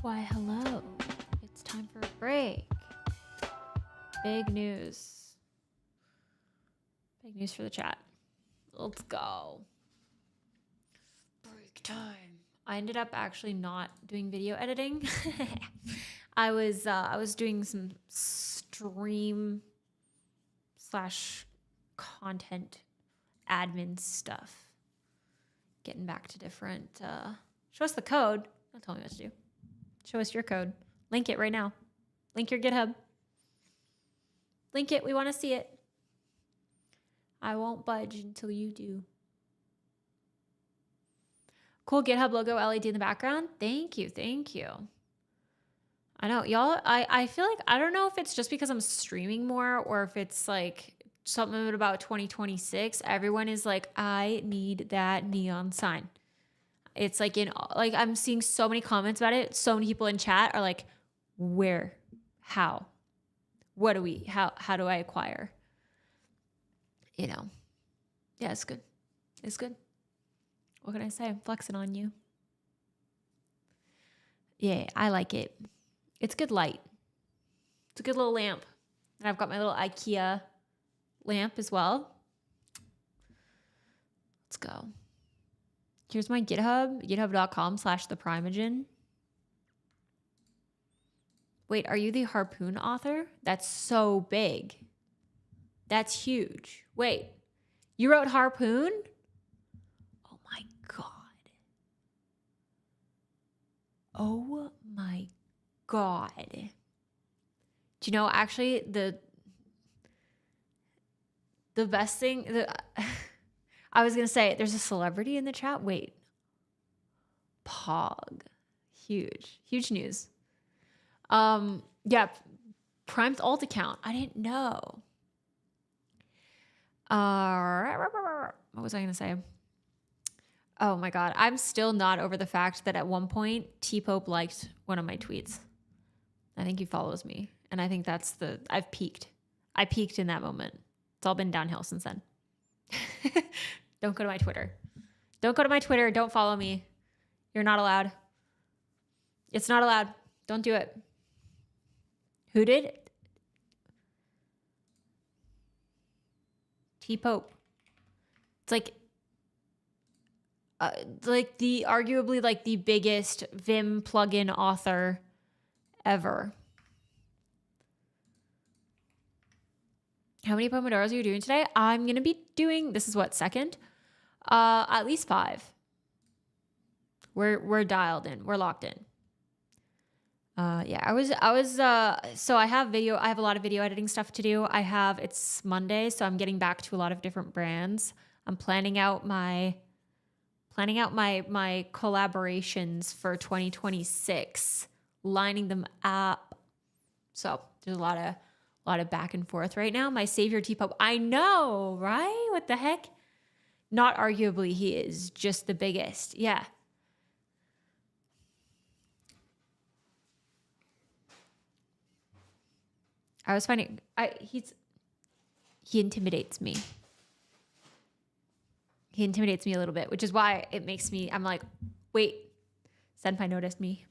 Why, hello. It's time for a break. Big news. Big news for the chat. Let's go. Break time. I ended up actually not doing video editing. I was doing some stream / content admin stuff. Getting back to different show us the code. Don't tell me what to do. Show us your code. Link it right now. Link your GitHub. Link it. We want to see it. I won't budge until you do. Cool GitHub logo LED in the background. Thank you. Thank you. I know, y'all, I feel like, I don't know if it's just because I'm streaming more or if it's like something about 2026. Everyone is like, I need that neon sign. It's like I'm seeing so many comments about it. So many people in chat are like, where, how, what do we, how do I acquire? You know, yeah, it's good. It's good. What can I say? I'm flexing on you. Yeah, I like it. It's good light. It's a good little lamp. And I've got my little IKEA lamp as well. Let's go. Here's my GitHub, github.com/theprimeagen. Wait, are you the harpoon author? That's so big. That's huge. Wait, you wrote harpoon? Oh my God. Oh my God. Do you know, actually, the best thing, I was going to say, there's a celebrity in the chat. Wait. Pog. Huge. Huge news. Yeah. Prime's alt account. I didn't know. What was I going to say? Oh my God. I'm still not over the fact that at one point, T-Pope liked one of my tweets. I think he follows me. And I think I've peaked. I peaked in that moment. It's all been downhill since then. Don't go to my Twitter. Don't go to my Twitter. Don't follow me. You're not allowed. It's not allowed. Don't do it. Who did? T-Pope. It's like arguably like the biggest Vim plugin author ever. How many Pomodoros are you doing today? I'm going to be doing, this is what, second? At least 5. We're dialed in. We're locked in. Yeah, so I have a lot of video editing stuff to do. It's Monday, so I'm getting back to a lot of different brands. I'm planning out my collaborations for 2026, lining them up. So there's a lot of back and forth right now. My savior T-Pope. I know, right? What the heck? Not arguably, he is just the biggest. Yeah. I was finding he intimidates me. He intimidates me a little bit, which is why I'm like, wait, Senpai noticed me.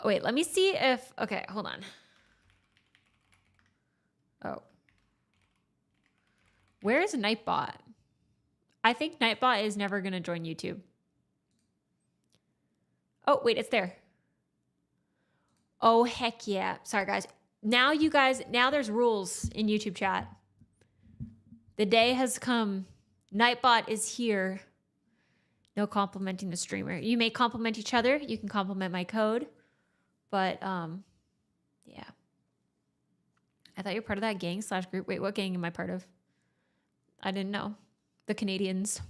Oh, wait, let me see okay, hold on. Oh. Where is Nightbot? I think Nightbot is never going to join YouTube. Oh, wait, it's there. Oh, heck yeah. Sorry, guys. Now there's rules in YouTube chat. The day has come. Nightbot is here. No complimenting the streamer. You may compliment each other. You can compliment my code. But, yeah. I thought you were part of that gang / group. Wait, what gang am I part of? I didn't know. The Canadians.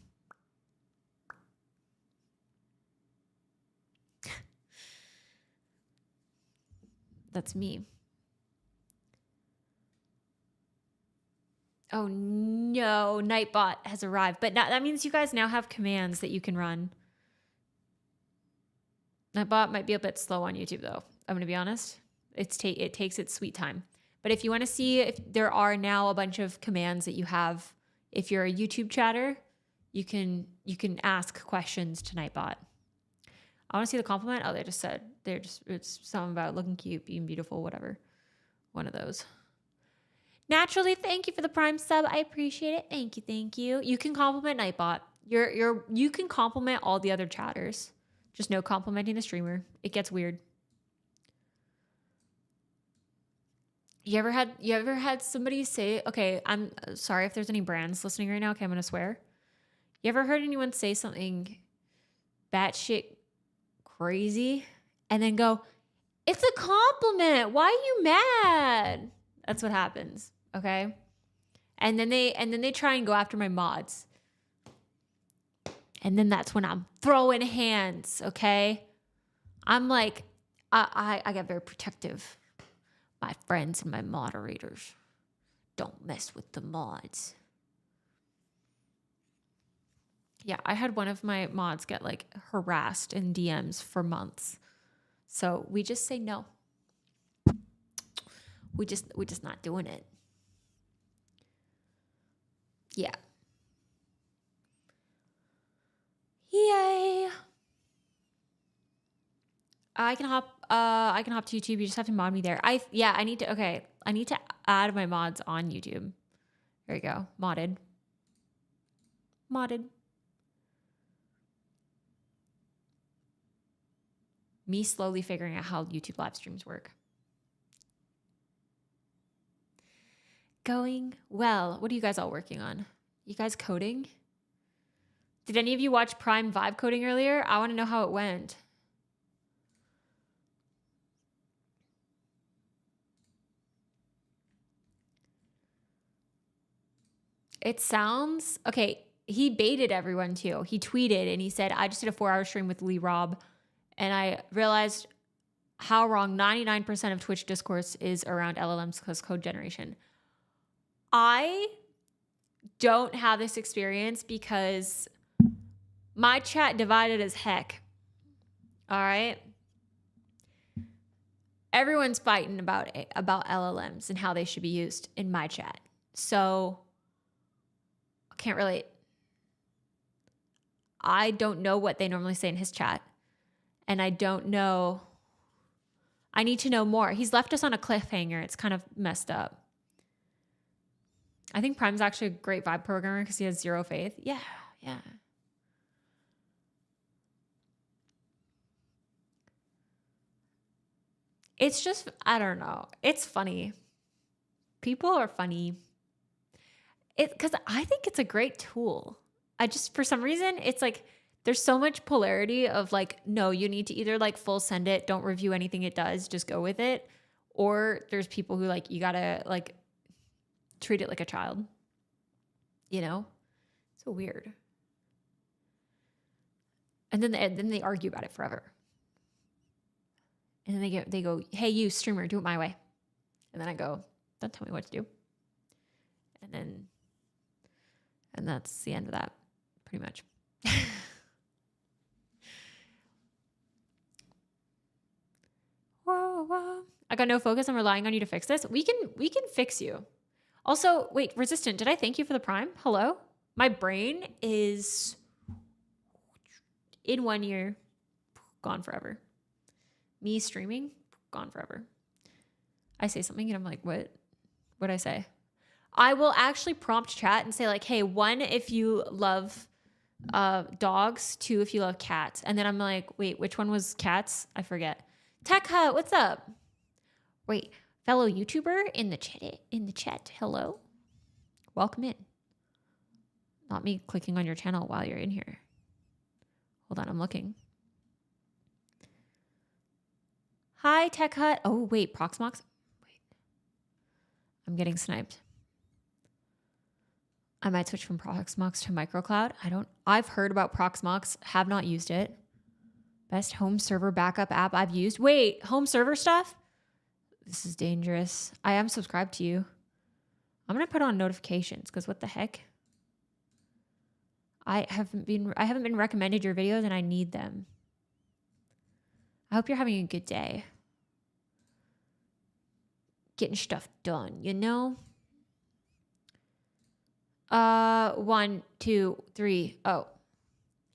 That's me. Oh no, Nightbot has arrived. But that means you guys now have commands that you can run. Nightbot might be a bit slow on YouTube though. I'm gonna be honest. It takes its sweet time. But if you want to see if there are now a bunch of commands that you have, if you're a YouTube chatter, you can ask questions to Nightbot. I want to see the compliment. Oh, it's something about looking cute, being beautiful, whatever. One of those. Naturally, thank you for the Prime sub. I appreciate it. Thank you, thank you. You can compliment Nightbot. You can compliment all the other chatters. Just no complimenting the streamer. It gets weird. You ever had somebody say, okay, I'm sorry if there's any brands listening right now. Okay, I'm gonna swear. You ever heard anyone say something batshit crazy and then go, it's a compliment. Why are you mad? That's what happens. Okay. And then they try and go after my mods. And then that's when I'm throwing hands. Okay. I'm like, I get very protective. My friends and my moderators. Don't mess with the mods. Yeah, I had one of my mods get like harassed in DMs for months. So we just say no. We just not doing it. Yeah. Yay. I can hop to YouTube. You just have to mod me there. I need to add my mods on YouTube. There you go. Modded. Me slowly figuring out how YouTube live streams work. Going well. What are you guys all working on? You guys coding? Did any of you watch Prime Vibe coding earlier? I want to know how it went. It sounds okay. He baited everyone too. He tweeted and he said, I just did a 4-hour stream with Lee Rob. And I realized how wrong 99% of Twitch discourse is around LLMs because code generation. I don't have this experience because my chat divided as heck. All right. Everyone's fighting about LLMs and how they should be used in my chat. So I can't relate. I don't know what they normally say in his chat. And I don't know. I need to know more. He's left us on a cliffhanger. It's kind of messed up. I think Prime's actually a great vibe programmer because he has zero faith. Yeah. It's just, I don't know. It's funny. People are funny. Because I think it's a great tool. For some reason, it's like, there's so much polarity of like, no, you need to either like full send it, don't review anything it does, just go with it. Or there's people who like, you gotta like treat it like a child. You know? So weird. And then they argue about it forever. And then they go, hey, you streamer, do it my way. And then I go, don't tell me what to do. And that's the end of that, pretty much. Whoa. I got no focus. I'm relying on you to fix this. We can fix you. Also, wait, Resistant, did I thank you for the Prime? Hello? My brain is in 1 year, gone forever. Me streaming, gone forever. I say something and I'm like, what? What'd I say? I will actually prompt chat and say like, hey, 1, if you love dogs, 2, if you love cats. And then I'm like, wait, which one was cats? I forget. Tech Hut, what's up? Wait, fellow YouTuber in the chat. Hello. Welcome in. Not me clicking on your channel while you're in here. Hold on, I'm looking. Hi, Tech Hut. Oh, wait, Proxmox. Wait. I'm getting sniped. I might switch from Proxmox to Microcloud. I've heard about Proxmox, have not used it. Best home server backup app I've used. Wait, home server stuff? This is dangerous. I am subscribed to you. I'm going to put on notifications because what the heck? I haven't been recommended your videos and I need them. I hope you're having a good day. Getting stuff done, you know? 1, 2, 3. Oh,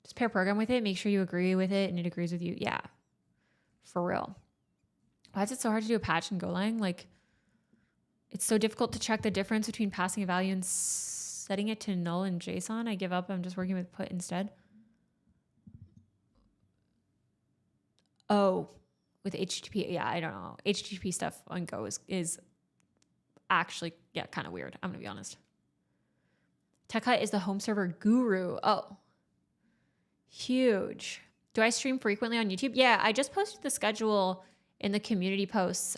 Just pair program with it. Make sure you agree with it and it agrees with you. Yeah, for real. Why is it so hard to do a patch in Golang? Like, it's so difficult to check the difference between passing a value and setting it to null in JSON. I give up. I'm just working with put instead. Oh, with HTTP. Yeah, I don't know. HTTP stuff on Go is actually, yeah, kind of weird. I'm going to be honest. TechHut is the home server guru. Oh, huge. Do I stream frequently on YouTube? Yeah, I just posted the schedule in the community posts.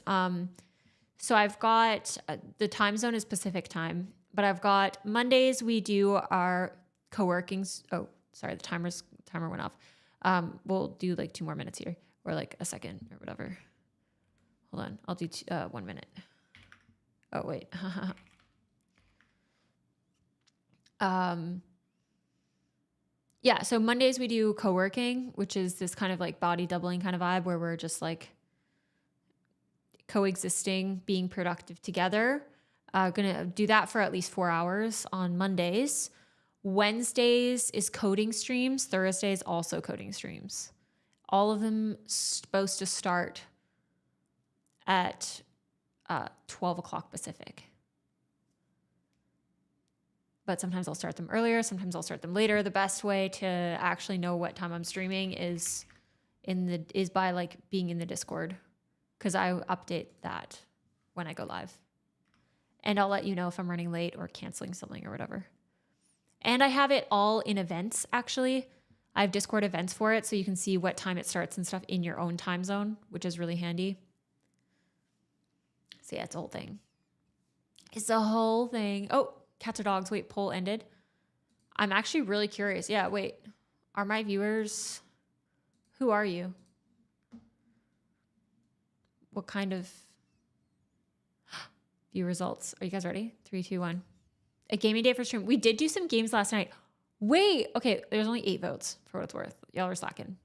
So I've got the time zone is Pacific time, but I've got Mondays we do our co-working. Oh, sorry, the timer went off. We'll do like 2 more minutes here, or like a second or whatever. Hold on, I'll do 1 minute. Oh wait. Yeah, so Mondays we do co-working, which is this kind of like body doubling kind of vibe where we're just like coexisting, being productive together. Gonna do that for at least 4 hours on Mondays. Wednesdays is coding streams. Thursdays also coding streams. All of them supposed to start at 12 o'clock Pacific. But sometimes I'll start them earlier. Sometimes I'll start them later. The best way to actually know what time I'm streaming is by like being in the Discord, because I update that when I go live. And I'll let you know if I'm running late or canceling something or whatever. And I have it all in events, actually. I have Discord events for it, so you can see what time it starts and stuff in your own time zone, which is really handy. So yeah, it's a whole thing. It's a whole thing. Oh, cats or dogs. Wait, poll ended. I'm actually really curious. Yeah, wait. Are my viewers... Who are you? What kind of view results? Are you guys ready? 3, 2, 1. A gaming day for stream. We did do some games last night. Wait. Okay, there's only 8 votes for what it's worth. Y'all are slacking.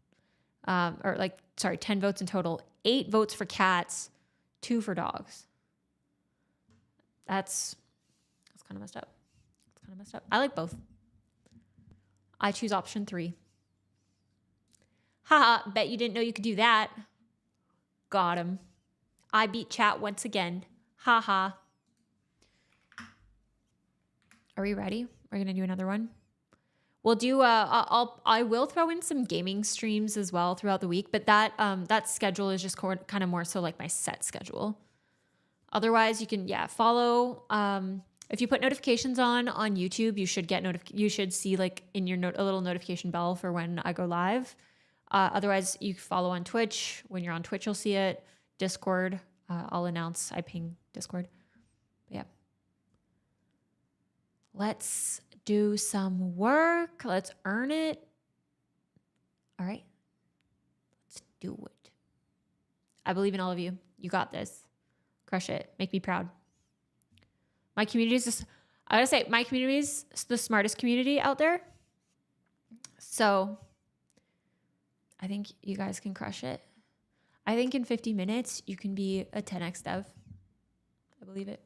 10 votes in total. 8 votes for cats, 2 for dogs. That's kind of messed up. I like both. I choose option 3. Haha, bet you didn't know you could do that. Got him. I beat chat once again. Haha. Are we ready? We're gonna do another one. We'll do. I will throw in some gaming streams as well throughout the week, but that schedule is just kind of more so like my set schedule. Otherwise, you can follow. If you put notifications on YouTube, you should get you should see like in your a little notification bell for when I go live. Otherwise, you follow on Twitch. When you're on Twitch, you'll see it. Discord, I'll announce. I ping Discord. But yeah. Let's do some work. Let's earn it. All right. Let's do it. I believe in all of you. You got this. Crush it. Make me proud. My community is just, I gotta say, my community is the smartest community out there. So I think you guys can crush it. I think in 50 minutes, you can be a 10x dev. I believe it.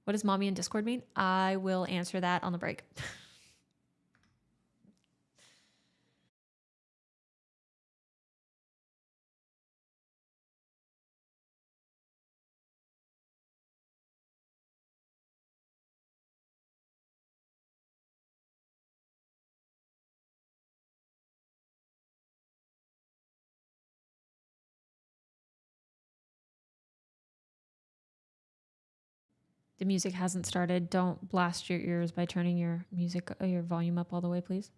What does mommy in Discord mean? I will answer that on the break. The music hasn't started. Don't blast your ears by turning your your volume up all the way, please.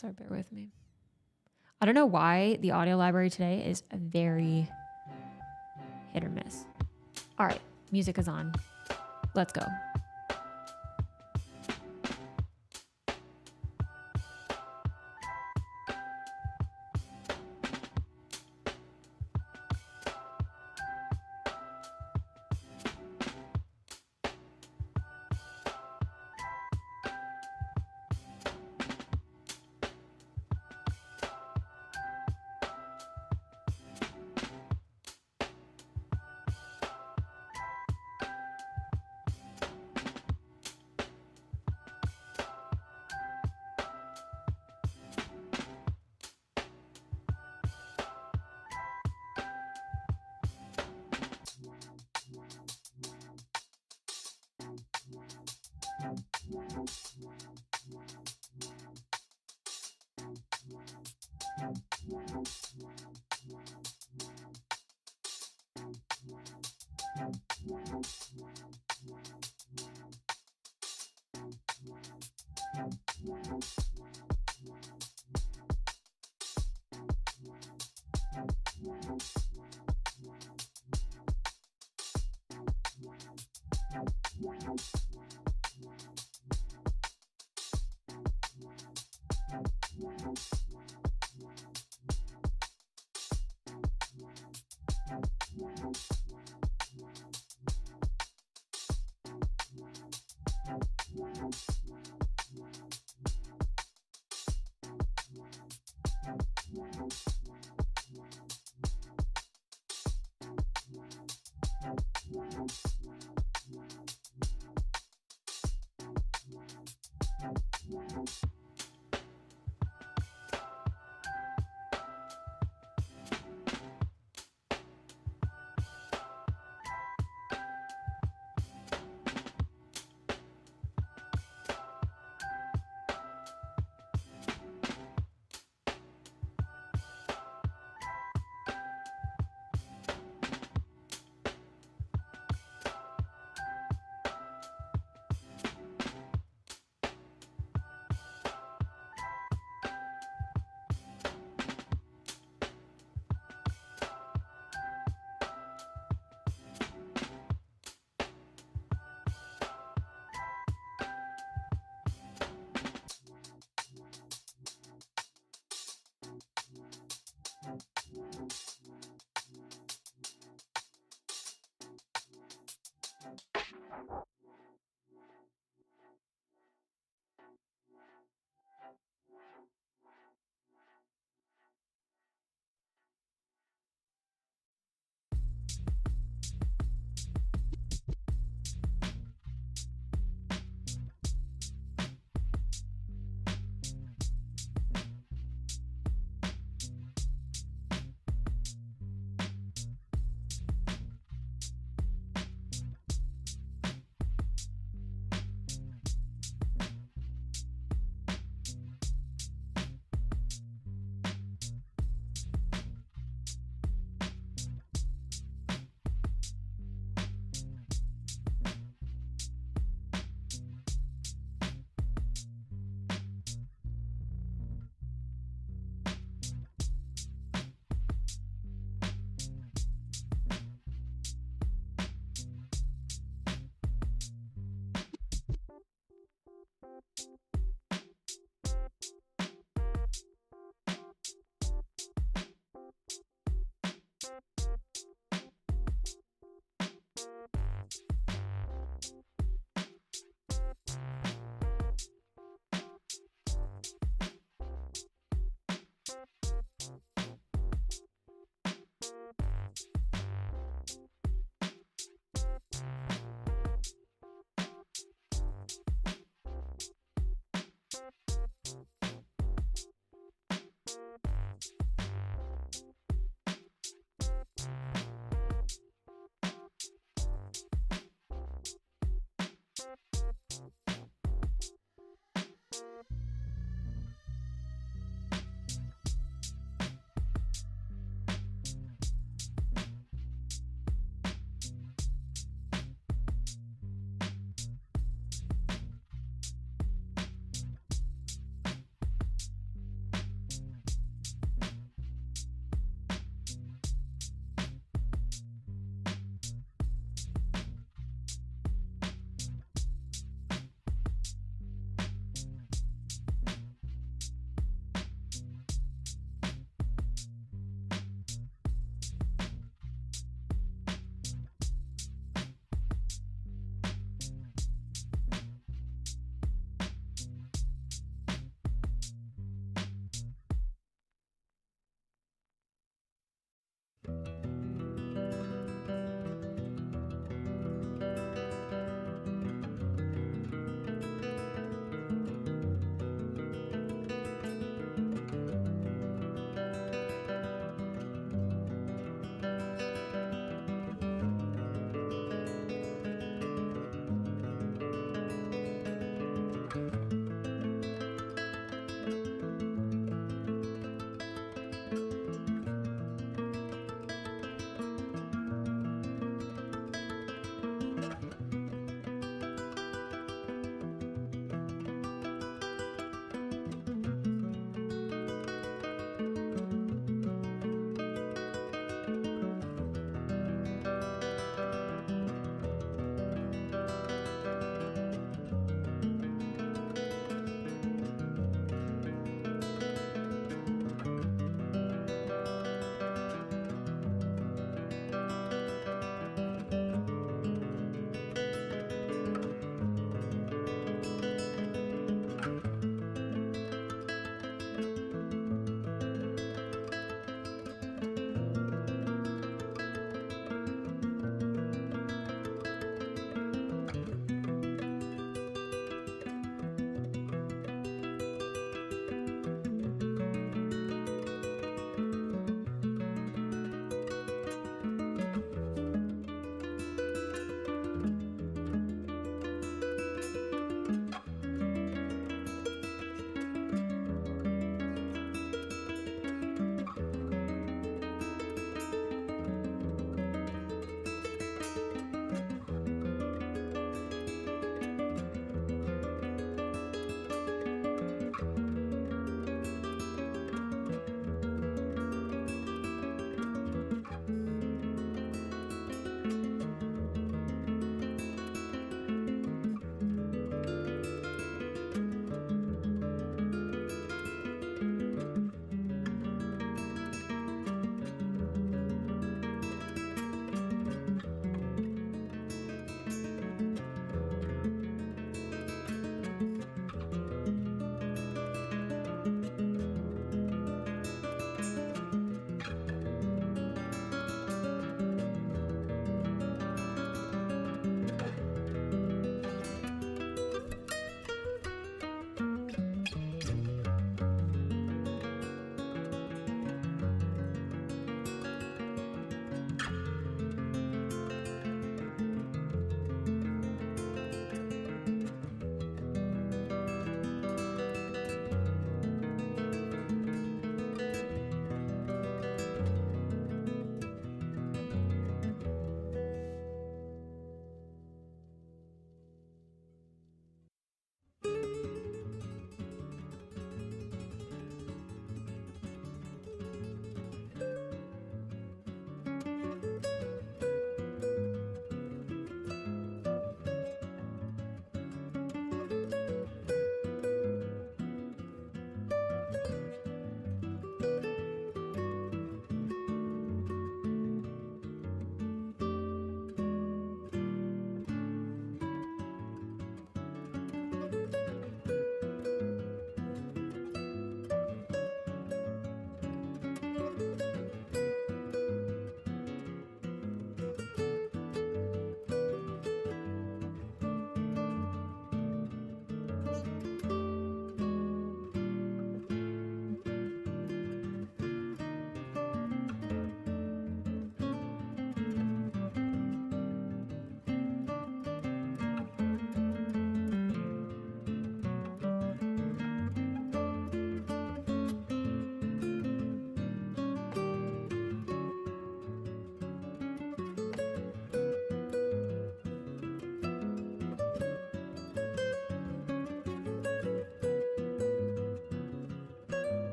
Sorry, bear with me. I don't know why the audio library today is very hit or miss. All right, music is on. Let's go.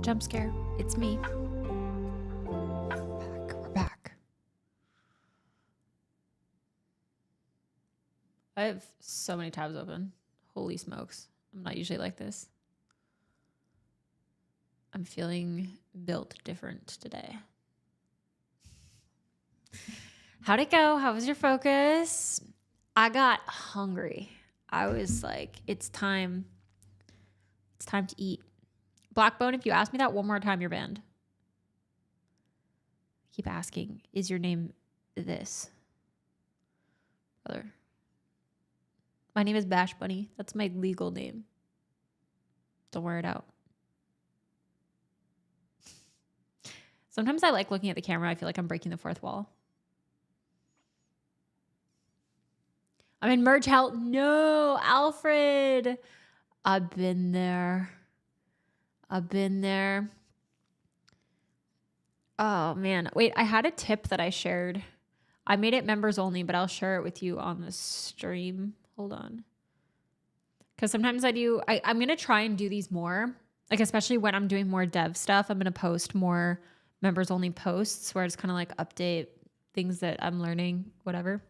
jump scare. It's me. We're back. I have so many tabs open. Holy smokes. I'm not usually like this. I'm feeling built different today. How'd it go? How was your focus? I got hungry. I was like, it's time. It's time to eat. Blackbone, if you ask me that one more time, you're banned. Keep asking, is your name this? Brother. My name is Bash Bunny. That's my legal name. Don't wear it out. Sometimes I like looking at the camera. I feel like I'm breaking the fourth wall. I'm in merge hell. No, Alfred. I've been there. Oh, man. Wait, I had a tip that I shared. I made it members only, but I'll share it with you on the stream. Hold on. Because sometimes I'm going to try and do these more. Like, especially when I'm doing more dev stuff, I'm going to post more members only posts where it's kind of like update things that I'm learning, whatever.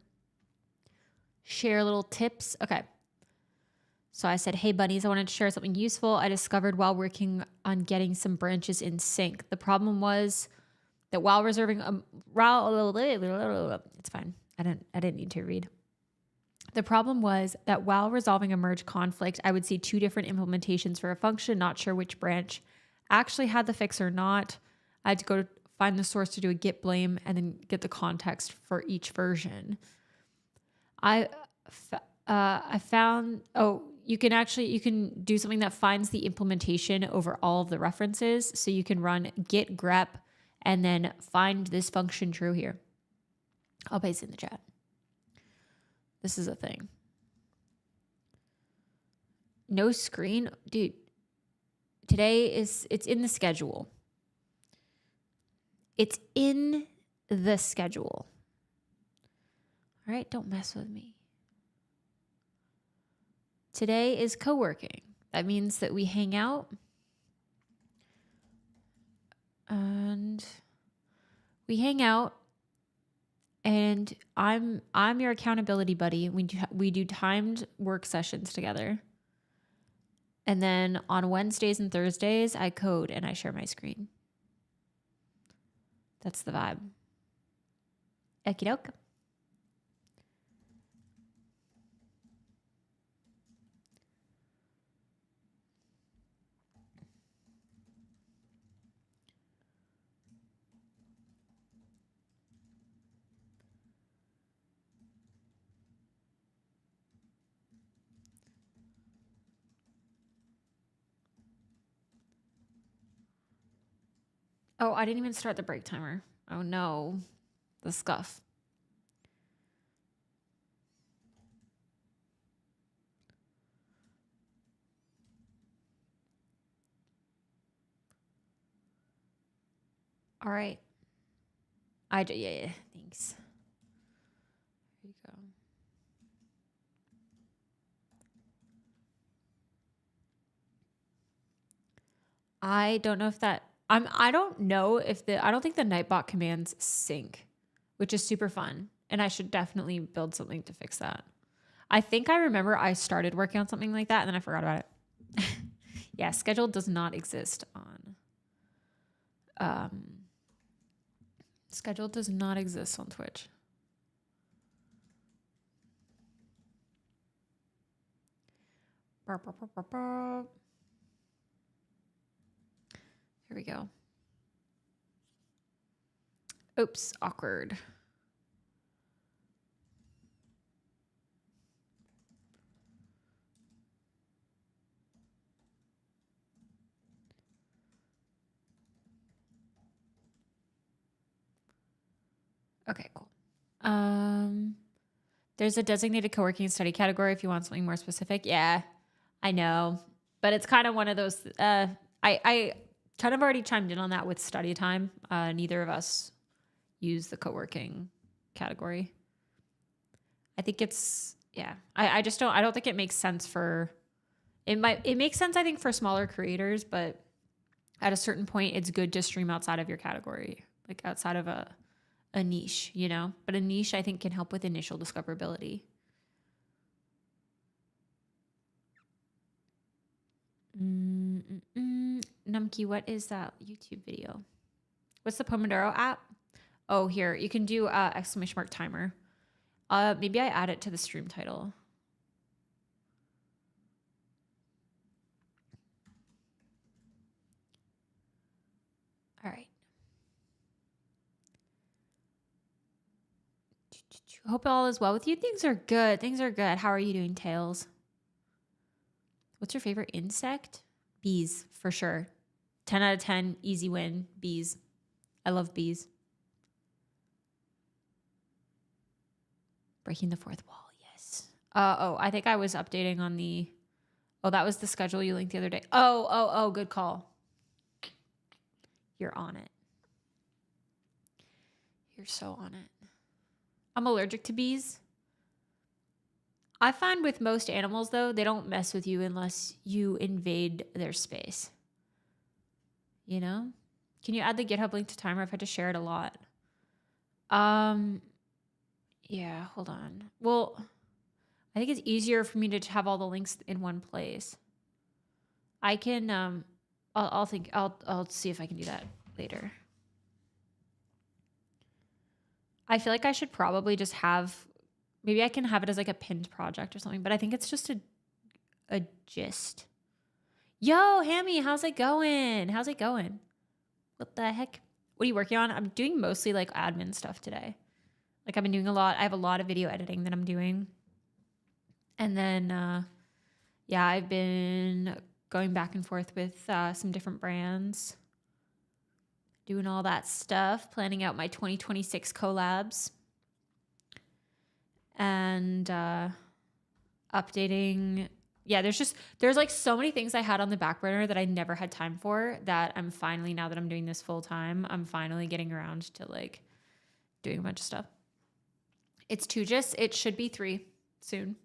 Share little tips. Okay. So I said, hey, bunnies, I wanted to share something useful I discovered while working on getting some branches in sync. The problem was that while reserving it's fine. I didn't need to read. The problem was that while resolving a merge conflict, I would see two different implementations for a function, not sure which branch actually had the fix or not. I had to go to find the source to do a git blame and then get the context for each version. I found, you can do something that finds the implementation over all of the references. So you can run git grep and then find this function true here. I'll paste it in the chat. This is a thing. No screen. Dude, it's in the schedule. It's in the schedule. All right, don't mess with me. Today is co-working. That means that we hang out and I'm your accountability buddy. We do timed work sessions together. And then on Wednesdays and Thursdays, I code and I share my screen. That's the vibe. Okie doke. Oh, I didn't even start the break timer. Oh no, the scuff. All right. Yeah, thanks. Here you go. I don't know if that, I don't know if I don't think the Nightbot commands sync, which is super fun. And I should definitely build something to fix that. I think I remember I started working on something like that and then I forgot about it. Yeah, schedule does not exist on, schedule does not exist on Twitch. Here we go. Oops, awkward. Okay, cool. There's a designated co-working and study category if you want something more specific. Yeah, I know. But it's kind of one of those, I kind of already chimed in on that with study time. Neither of us use the co-working category. I think it's, yeah, I don't think it makes sense it makes sense, I think, for smaller creators, but At a certain point, it's good to stream outside of your category, like outside of a niche, you know? But a niche, I think, can help with initial discoverability. Numkey, what is that YouTube video? What's the Pomodoro app? Oh, here. You can do exclamation mark timer. Maybe I add it to the stream title. All right. Hope all is well with you. Things are good. Things are good. How are you doing, Tails? What's your favorite insect? Bees, for sure. 10 out of 10, easy win. Bees. I love bees. Breaking the fourth wall, yes. I think I was updating on the... Oh, that was the schedule you linked the other day. Oh, good call. You're on it. You're so on it. I'm allergic to bees. I find with most animals, though, they don't mess with you unless you invade their space. You know? Can you add the GitHub link to timer? I've had to share it a lot. Yeah, hold on. Well, I think it's easier for me to have all the links in one place. I can, I'll see if I can do that later. I feel like I should probably just have, maybe I can have it as like a pinned project or something, but I think it's just a gist. Yo, Hammy, how's it going? How's it going? What the heck? What are you working on? I'm doing mostly like admin stuff today. Like I've been doing a lot. I have a lot of video editing that I'm doing. And then, yeah, I've been going back and forth with some different brands. Doing all that stuff, planning out my 2026 collabs. And updating. Yeah, there's like so many things I had on the back burner that I never had time for that I'm finally, now that I'm doing this full time, I'm finally getting around to like doing a bunch of stuff. It's 2 gists. It should be 3 soon.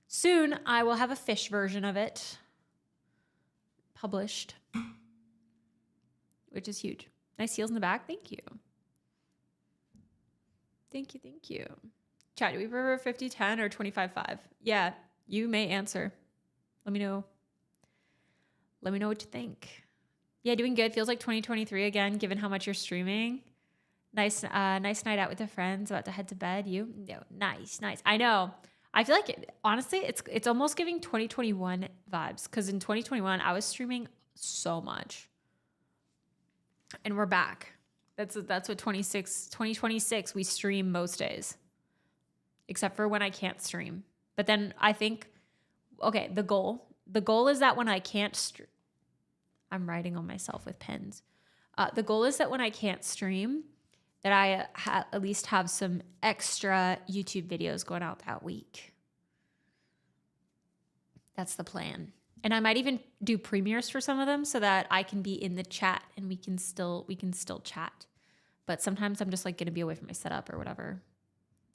Soon I will have a fish version of it published, which is huge. Nice heels in the back. Thank you. Thank you. Thank you. Chat, do we prefer 50-10 or 25-5? Yeah, you may answer. Let me know. Let me know what you think. Yeah, doing good. Feels like 2023 again, given how much you're streaming. Nice night out with the friends. About to head to bed. You? No, nice. I know. I feel like honestly, it's almost giving 2021 vibes because in 2021 I was streaming so much, and we're back. That's what 2026 we stream most days, except for when I can't stream. But then I think, okay, the goal is that when I can't I'm writing on myself with pens. The goal is that when I can't stream, that I at least have some extra YouTube videos going out that week. That's the plan. And I might even do premieres for some of them so that I can be in the chat and we can still chat. But sometimes I'm just like going to be away from my setup or whatever.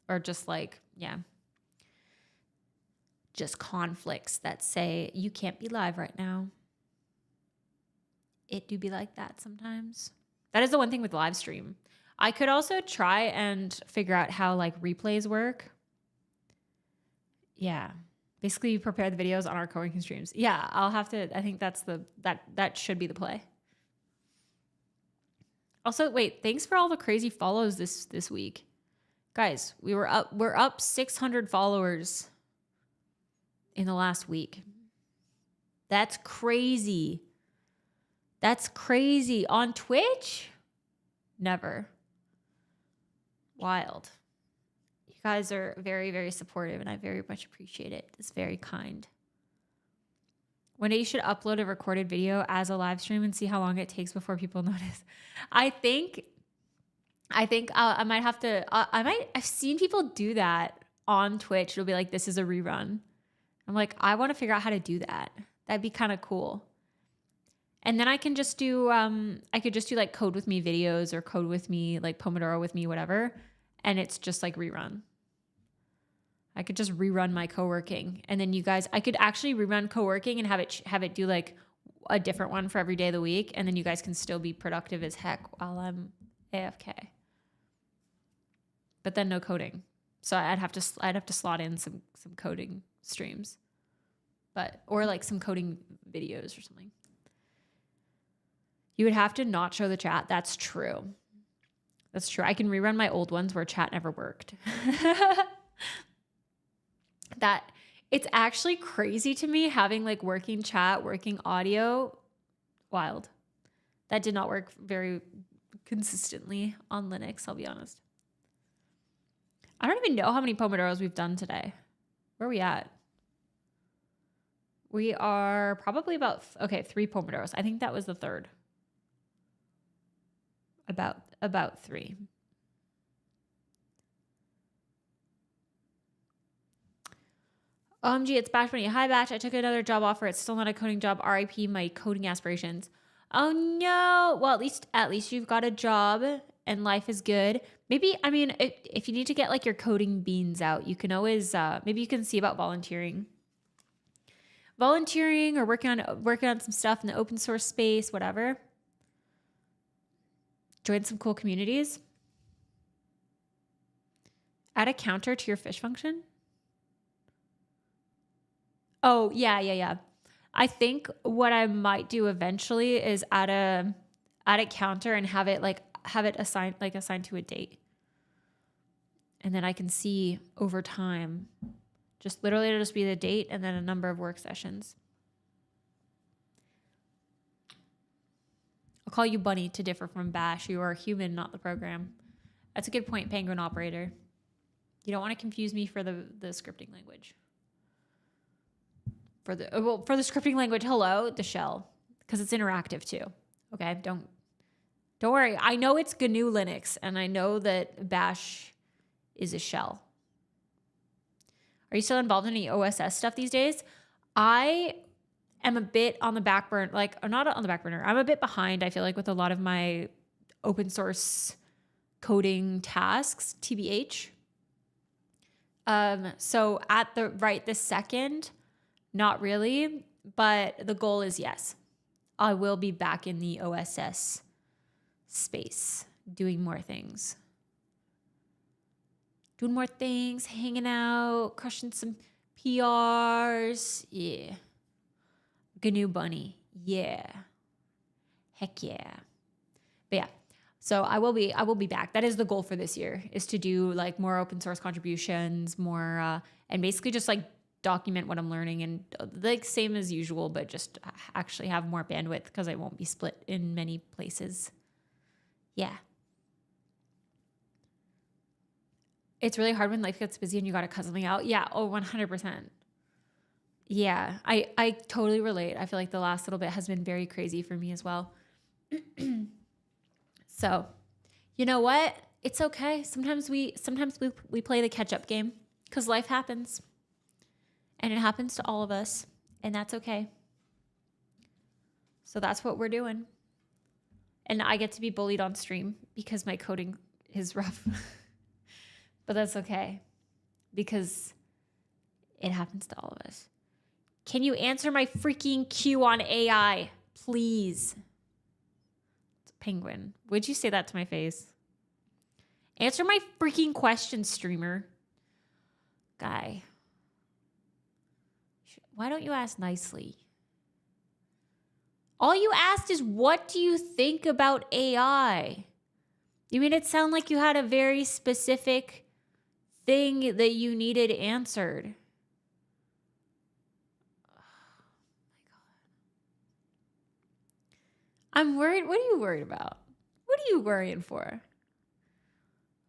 Or just like, yeah. Just conflicts that say you can't be live right now. It do be like that sometimes. That is the one thing with live stream. I could also try and figure out how like replays work. Yeah. Basically you prepare the videos on our co-working streams. Yeah, I'll have to, I think that should be the play. Also, wait, thanks for all the crazy follows this week. Guys, we're up 600 followers in the last week. That's crazy. That's crazy. On Twitch? Never. Wild. You guys are very, very supportive, and I very much appreciate it. It's very kind. One day you should upload a recorded video as a live stream and see how long it takes before people notice. I think I might have to, I've seen people do that on Twitch. It'll be like, this is a rerun. I'm like, I want to figure out how to do that. That'd be kind of cool. And then I can just do, I could just do like code with me videos or code with me, like Pomodoro with me, whatever. And it's just like rerun. I could just rerun my co-working, and then you guys, I could actually rerun co-working and have it do like a different one for every day of the week, and then you guys can still be productive as heck while I'm AFK. But then no coding. So I'd have to slot in some coding streams. Or like some coding videos or something. You would have to not show the chat. That's true. That's true. I can rerun my old ones where chat never worked. It's actually crazy to me having like working chat, working audio. Wild. That did not work very consistently on Linux, I'll be honest. I don't even know how many Pomodoros we've done today. Where are we at? We are probably about, 3 Pomodoros. I think that was the third. About 3. OMG, it's Bash Bunny. Hi, Bash. I took another job offer. It's still not a coding job. RIP my coding aspirations. Oh, no. Well, at least you've got a job and life is good. Maybe, I mean, if you need to get like your coding beans out, you can always, maybe you can see about volunteering or working on some stuff in the open source space, whatever. Join some cool communities. Add a counter to your fish function. Oh, yeah. I think what I might do eventually is add a counter and have it assigned to a date. And then I can see over time, it'll just be the date and then a number of work sessions. I'll call you Bunny to differ from Bash. You are a human, not the program. That's a good point, Penguin Operator. You don't want to confuse me for the scripting language. For the scripting language, hello, the shell, because it's interactive too. Okay, don't worry. I know it's GNU Linux, and I know that Bash is a shell. Are you still involved in any OSS stuff these days? I am a bit on the back burner, not on the back burner. I'm a bit behind, I feel like, with a lot of my open source coding tasks, TBH. So at this second, not really, but the goal is yes. I will be back in the OSS space, doing more things. Hanging out, crushing some PRs. Yeah. GNU Bunny. Yeah. Heck yeah. But yeah. So I will be back. That is the goal for this year, is to do like more open source contributions, more and basically just like document what I'm learning, and like same as usual, but just actually have more bandwidth because I won't be split in many places. Yeah. It's really hard when life gets busy and you got to cut something out. Yeah. Oh, 100%. Yeah. I totally relate. I feel like the last little bit has been very crazy for me as well. So, you know what? It's okay. Sometimes we play the catch up game because life happens, and it happens to all of us, and that's okay. So that's what we're doing. And I get to be bullied on stream because my coding is rough. But that's okay, because it happens to all of us. Can you answer my freaking Q on AI, please? Penguin, would you say that to my face? Answer my freaking question, streamer. Guy. Why don't you ask nicely? All you asked is, what do you think about AI? You made it sound like you had a very specific thing that you needed answered. Oh my God. I'm worried. What are you worried about? What are you worrying for?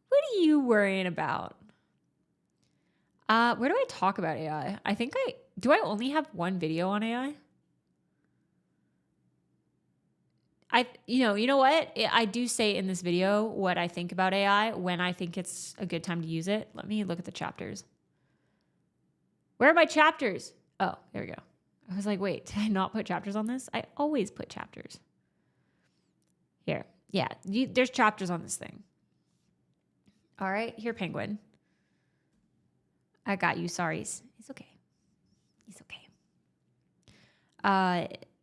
What are you worrying about? Where do I talk about AI? Do I only have one video on AI? You know what? I do say in this video what I think about AI when I think it's a good time to use it. Let me look at the chapters. Where are my chapters? Oh, there we go. I was like, wait, did I not put chapters on this? I always put chapters. Here. Yeah, there's chapters on this thing. All right, here, Penguin. I got you. Sorry. It's okay. It's okay.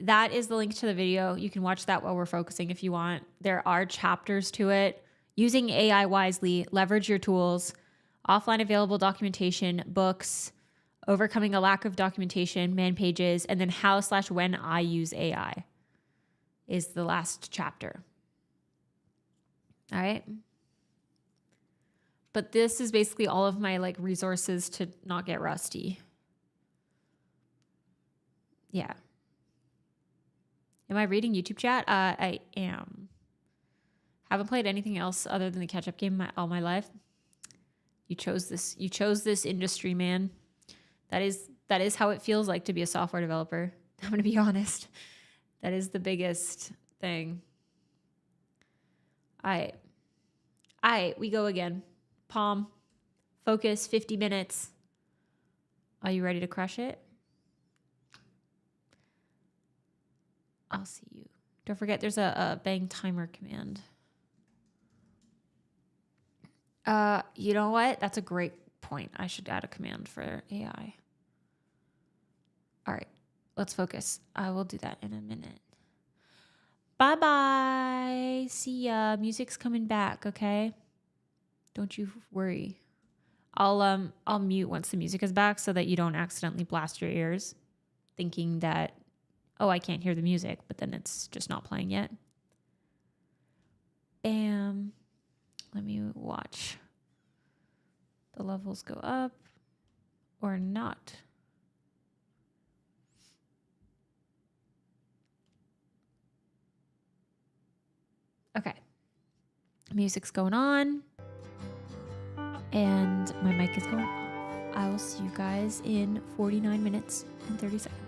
that is the link to the video. You can watch that while we're focusing if you want. There are chapters to it. Using AI wisely, leverage your tools, offline available documentation, books, overcoming a lack of documentation, man pages, and then how/when I use AI is the last chapter. All right. But this is basically all of my like resources to not get rusty. Yeah. Am I reading YouTube chat? I am. Haven't played anything else other than the catch-up game all my life. You chose this. You chose this industry, man. That is how it feels like to be a software developer. I'm gonna be honest. That is the biggest thing. All right, we go again. Palm, focus, 50 minutes. Are you ready to crush it? I'll see you. Don't forget there's a bang timer command. You know what? That's a great point. I should add a command for AI. All right, let's focus. I will do that in a minute. Bye-bye. See ya. Music's coming back, okay? Don't you worry. I'll mute once the music is back so that you don't accidentally blast your ears thinking that, oh, I can't hear the music, but then it's just not playing yet. Bam. Let me watch. The levels go up or not. Okay. Music's going on. And my mic is going off. I will see you guys in 49 minutes and 30 seconds.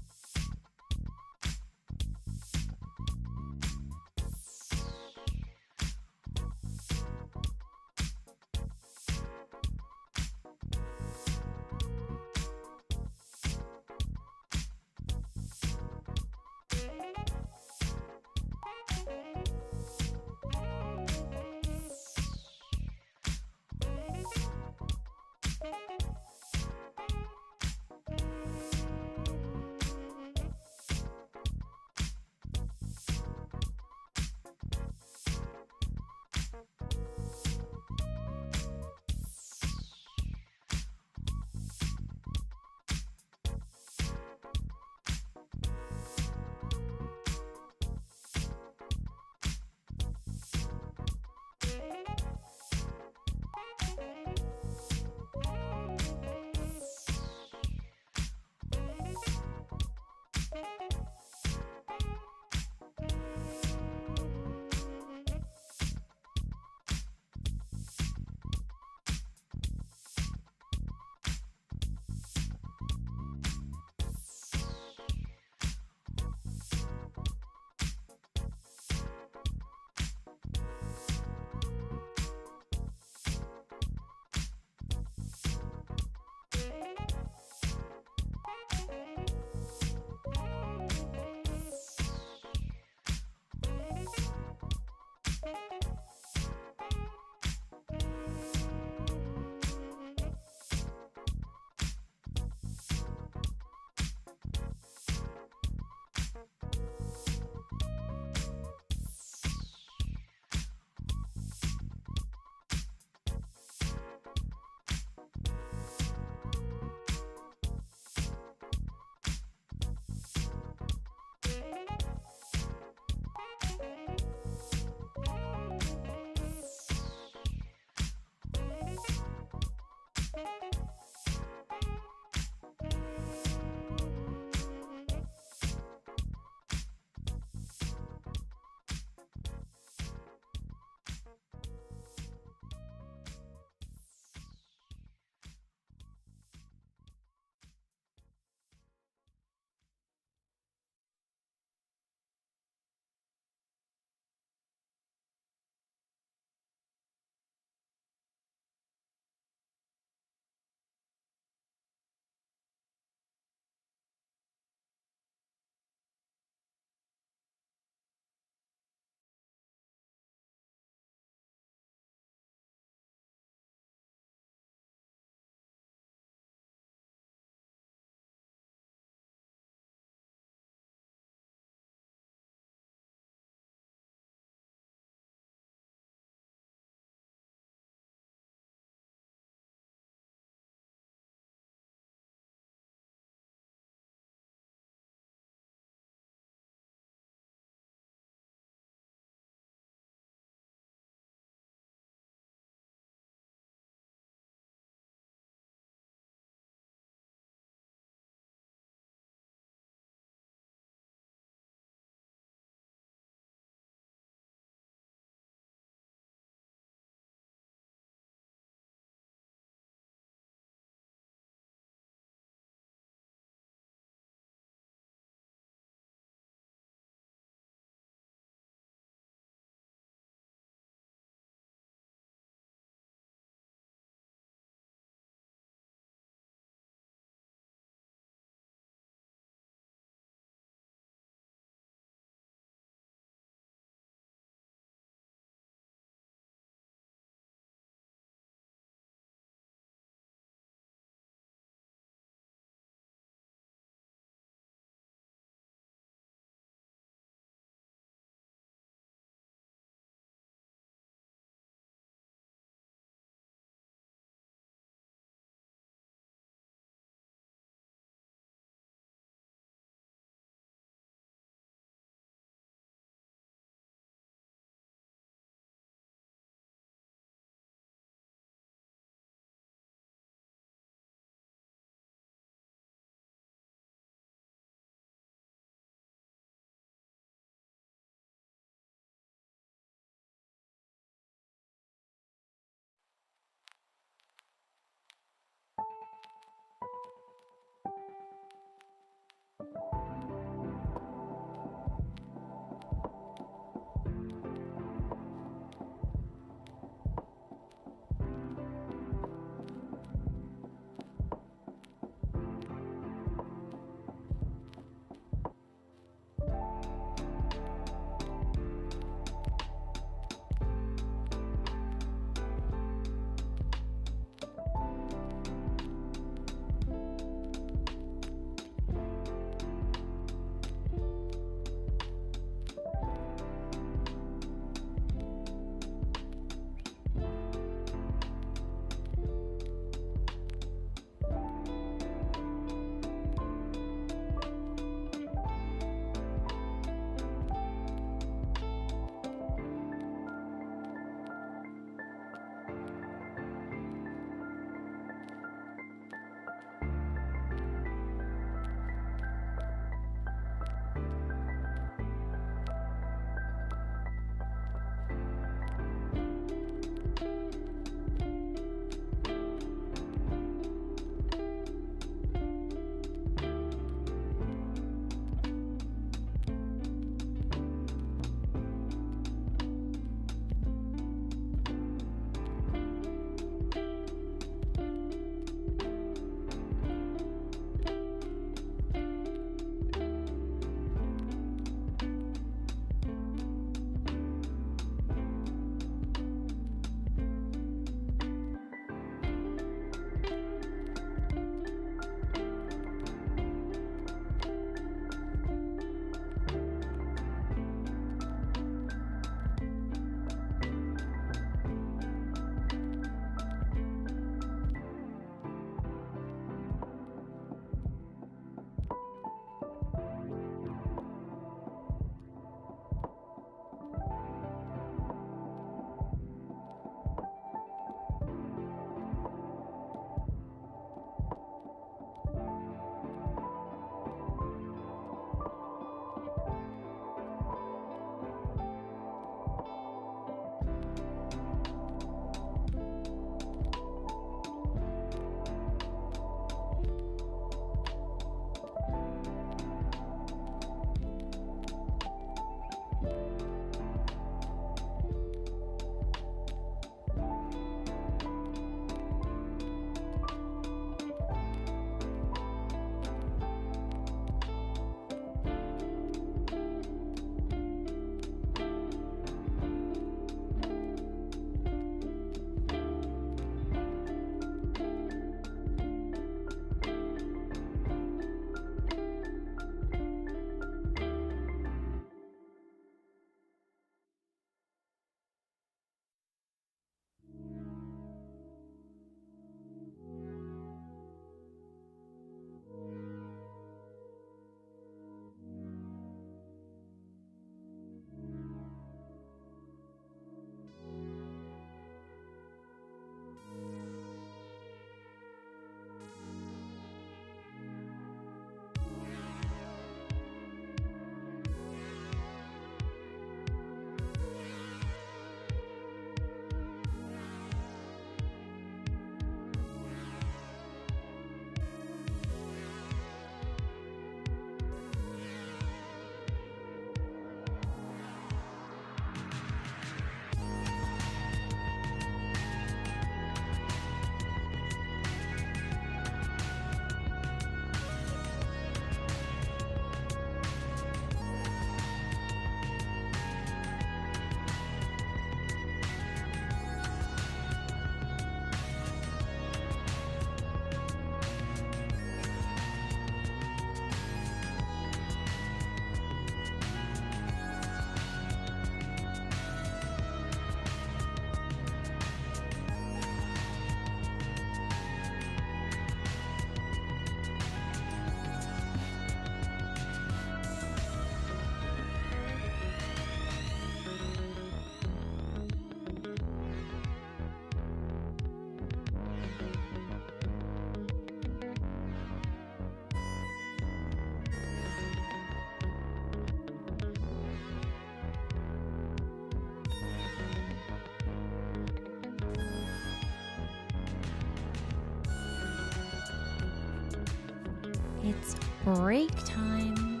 It's break time.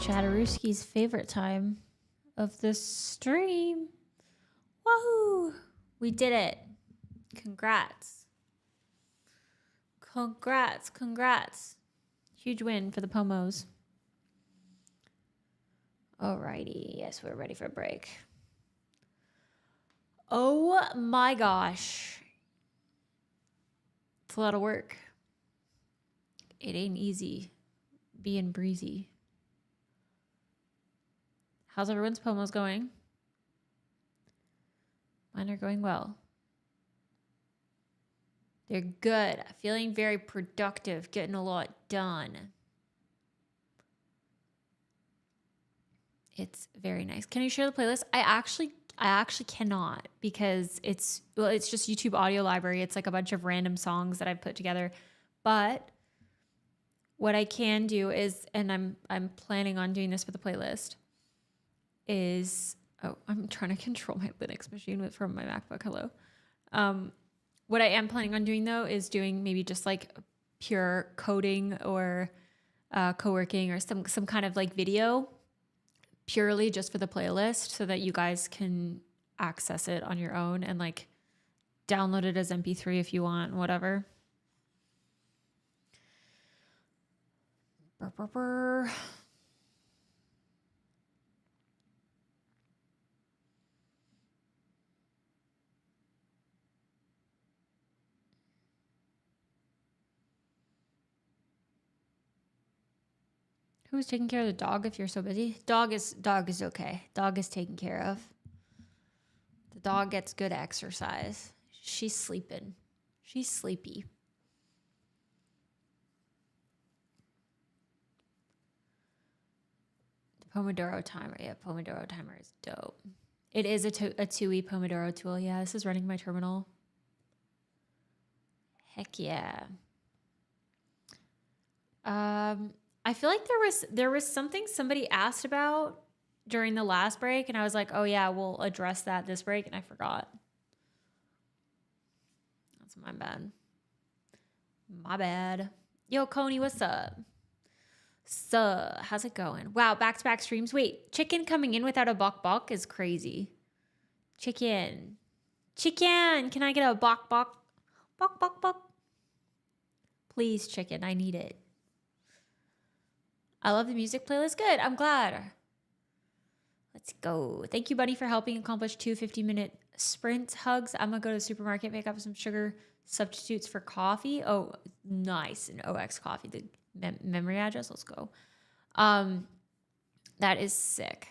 Chatterooski's favorite time of the stream. Woohoo! We did it. Congrats. Congrats. Congrats. Huge win for the Pomos. Alrighty. Yes, we're ready for a break. Oh my gosh. It's a lot of work. It ain't easy being breezy. How's everyone's Pomos going? Mine are going well. They're good. Feeling very productive, getting a lot done. It's very nice. Can you share the playlist? I actually cannot because it's just YouTube audio library. It's like a bunch of random songs that I've put together. But what I can do is, and I'm planning on doing this for the playlist, is I'm trying to control my Linux machine from my MacBook. Hello. What I am planning on doing though is doing maybe just like pure coding or co-working or some kind of like video purely just for the playlist so that you guys can access it on your own and like download it as MP3 if you want, whatever. Burr, burr, burr. Who's taking care of the dog if you're so busy? Dog is okay. Dog is taken care of. The dog gets good exercise. She's sleeping. She's sleepy. The Pomodoro timer. Yeah, Pomodoro timer is dope. It is a TUI Pomodoro tool. Yeah, this is running my terminal. Heck yeah. I feel like there was something somebody asked about during the last break, and I was like, oh yeah, we'll address that this break, and I forgot. That's my bad. My bad. Yo, Coney, what's up? So, how's it going? Wow, back-to-back streams. Wait, chicken coming in without a bok is crazy. Chicken, can I get a bok? Please, chicken, I need it. I love the music playlist. Good. I'm glad. Let's go. Thank you, buddy, for helping accomplish 2 50-minute sprint hugs. I'm going to go to the supermarket, pick up some sugar substitutes for coffee. Oh, nice. An OX coffee. The memory address. Let's go. That is sick.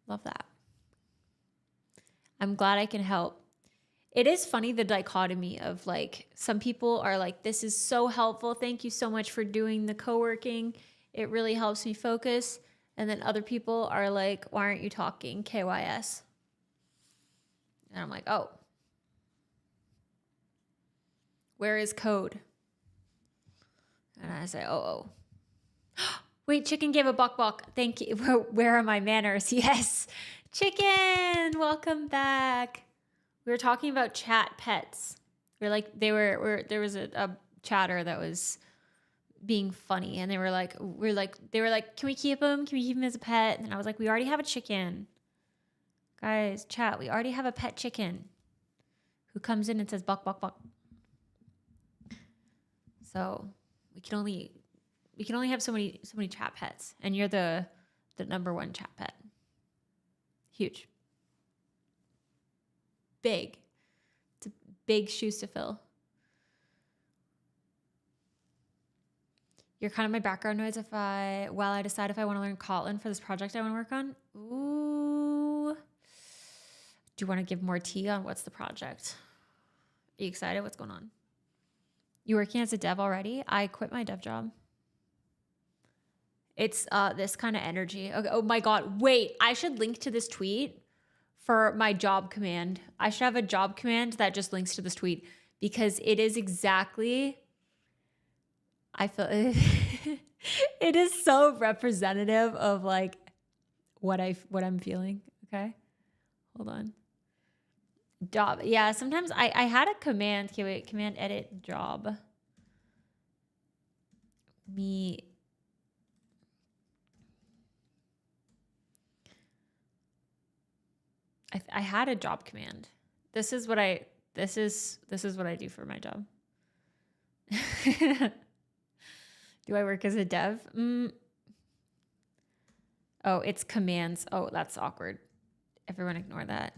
Love that. I'm glad I can help. It is funny, the dichotomy of like, some people are like, this is so helpful. Thank you so much for doing the co-working. It really helps me focus. And then other people are like, why aren't you talking? KYS. And I'm like, oh, where is code? And I say, oh. Wait, chicken gave a bok. Thank you. Where are my manners? Yes. Chicken, welcome back. We were talking about chat pets. We're like, there was a chatter that was being funny, and they were like, can we keep him? Can we keep him as a pet? And I was like, we already have a chicken. Guys, chat, we already have a pet chicken who comes in and says bok. So we can only have so many chat pets, and you're the number one chat pet. Huge. Big. It's a big shoes to fill. You're kind of my background noise while I decide if I want to learn Kotlin for this project I want to work on. Ooh. Do you want to give more tea on what's the project? Are you excited? What's going on? You working as a dev already? I quit my dev job. It's this kind of energy. Okay. Oh my God. Wait, I should link to this tweet for my job command. I should have a job command that just links to this tweet because it is exactly, I feel it is so representative of like what I'm feeling. Okay. Hold on. Job. Yeah. Sometimes I had a command. Okay, wait, command edit job. me. I had a job command. This is what I do for my job. Do I work as a dev? Oh, it's commands. Oh, that's awkward. Everyone ignore that.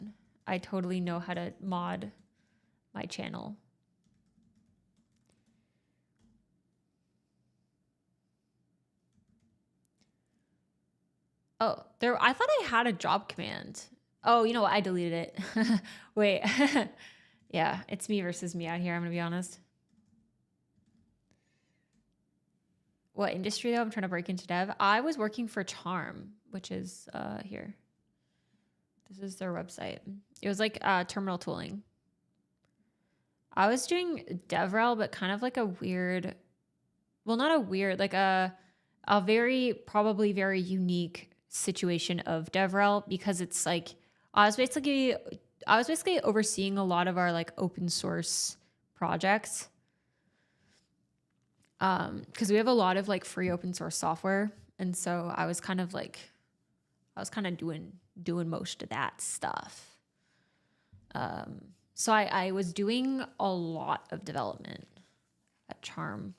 I totally know how to mod my channel. Oh, I thought I had a job command. Oh, you know what? I deleted it. Wait. Yeah, it's me versus me out here. I'm going to be honest. What industry though? I'm trying to break into dev. I was working for Charm, which is here. This is their website. It was like terminal tooling. I was doing DevRel, but kind of like a weird, well, not a weird, like a very, probably very unique situation of DevRel, because it's like, I was basically overseeing a lot of our like open source projects. Because we have a lot of like free open source software. And so I was kind of doing most of that stuff. So I was doing a lot of development at Charm.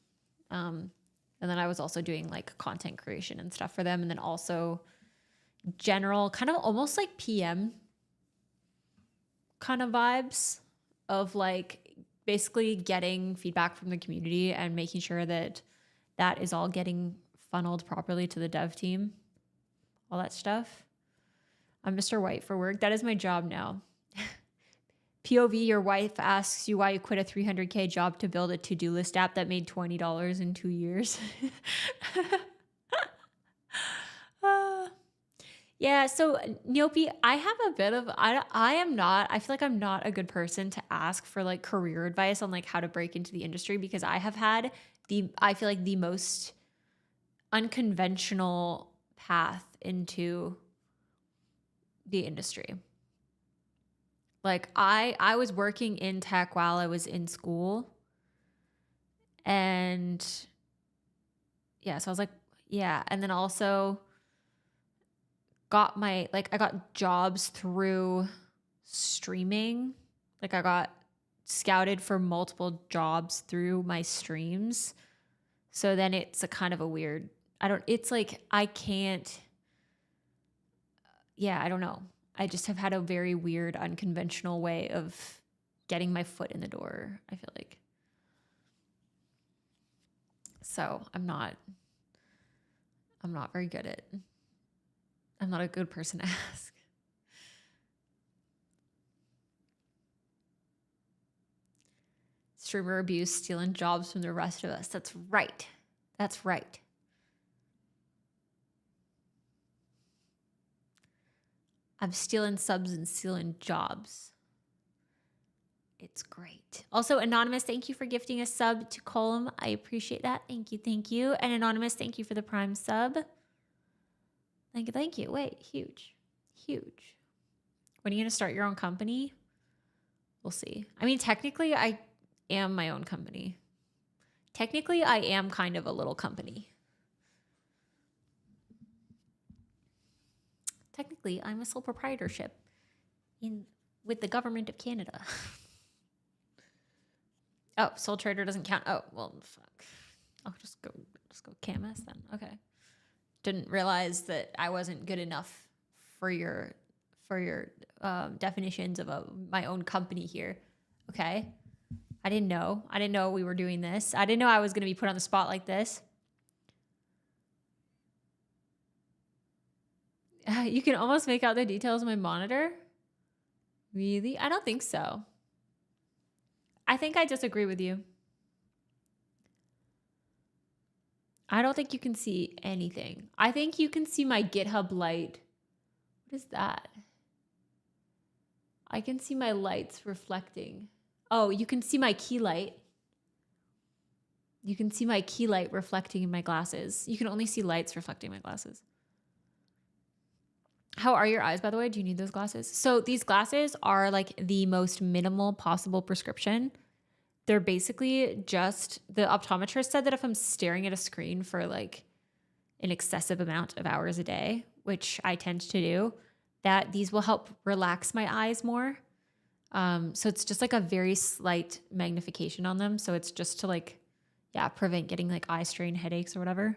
And then I was also doing like content creation and stuff for them. And then also general kind of almost like PM kind of vibes of like basically getting feedback from the community and making sure that that is all getting funneled properly to the dev team, all that stuff. I'm Mr. White for work. That is my job now. POV, your wife asks you why you quit a $300K job to build a to-do list app that made $20 in 2 years. Yeah, so Neopi, I have a bit of, I feel like I'm not a good person to ask for like career advice on like how to break into the industry, because I have had I feel like the most unconventional path into the industry. Like I was working in tech while I was in school, and yeah, so I was like, yeah. And then also I got jobs through streaming. Like I got scouted for multiple jobs through my streams. So then it's a kind of a weird, it's like, I can't, yeah, I don't know. I just have had a very weird, unconventional way of getting my foot in the door, I feel like. So I'm not very good at, I'm not a good person to ask. Streamer abuse, stealing jobs from the rest of us. That's right. That's right. I'm stealing subs and stealing jobs. It's great. Also, Anonymous, thank you for gifting a sub to Colm. I appreciate that. Thank you. Thank you. And Anonymous, thank you for the Prime sub. Thank you. Thank you. Wait, huge. Huge. When are you going to start your own company? We'll see. I mean, technically, I am my own company. Technically, I am kind of a little company. Technically, I'm a sole proprietorship with the government of Canada. Oh, sole trader doesn't count. Oh, well, fuck. I'll just go KMS then. Okay. Didn't realize that I wasn't good enough for your definitions of my own company here. Okay. I didn't know we were doing this. I didn't know I was going to be put on the spot like this. You can almost make out the details of my monitor. Really? I don't think so. I think I disagree with you. I don't think you can see anything. I think you can see my GitHub light. What is that? I can see my lights reflecting. Oh, you can see my key light. You can see my key light reflecting in my glasses. You can only see lights reflecting in my glasses. How are your eyes, by the way? Do you need those glasses? So these glasses are like the most minimal possible prescription. they're basically just, the optometrist said that if I'm staring at a screen for like an excessive amount of hours a day, which I tend to do, that these will help relax my eyes more. So it's just like a very slight magnification on them. So it's just to like, yeah, prevent getting like eye strain, headaches or whatever.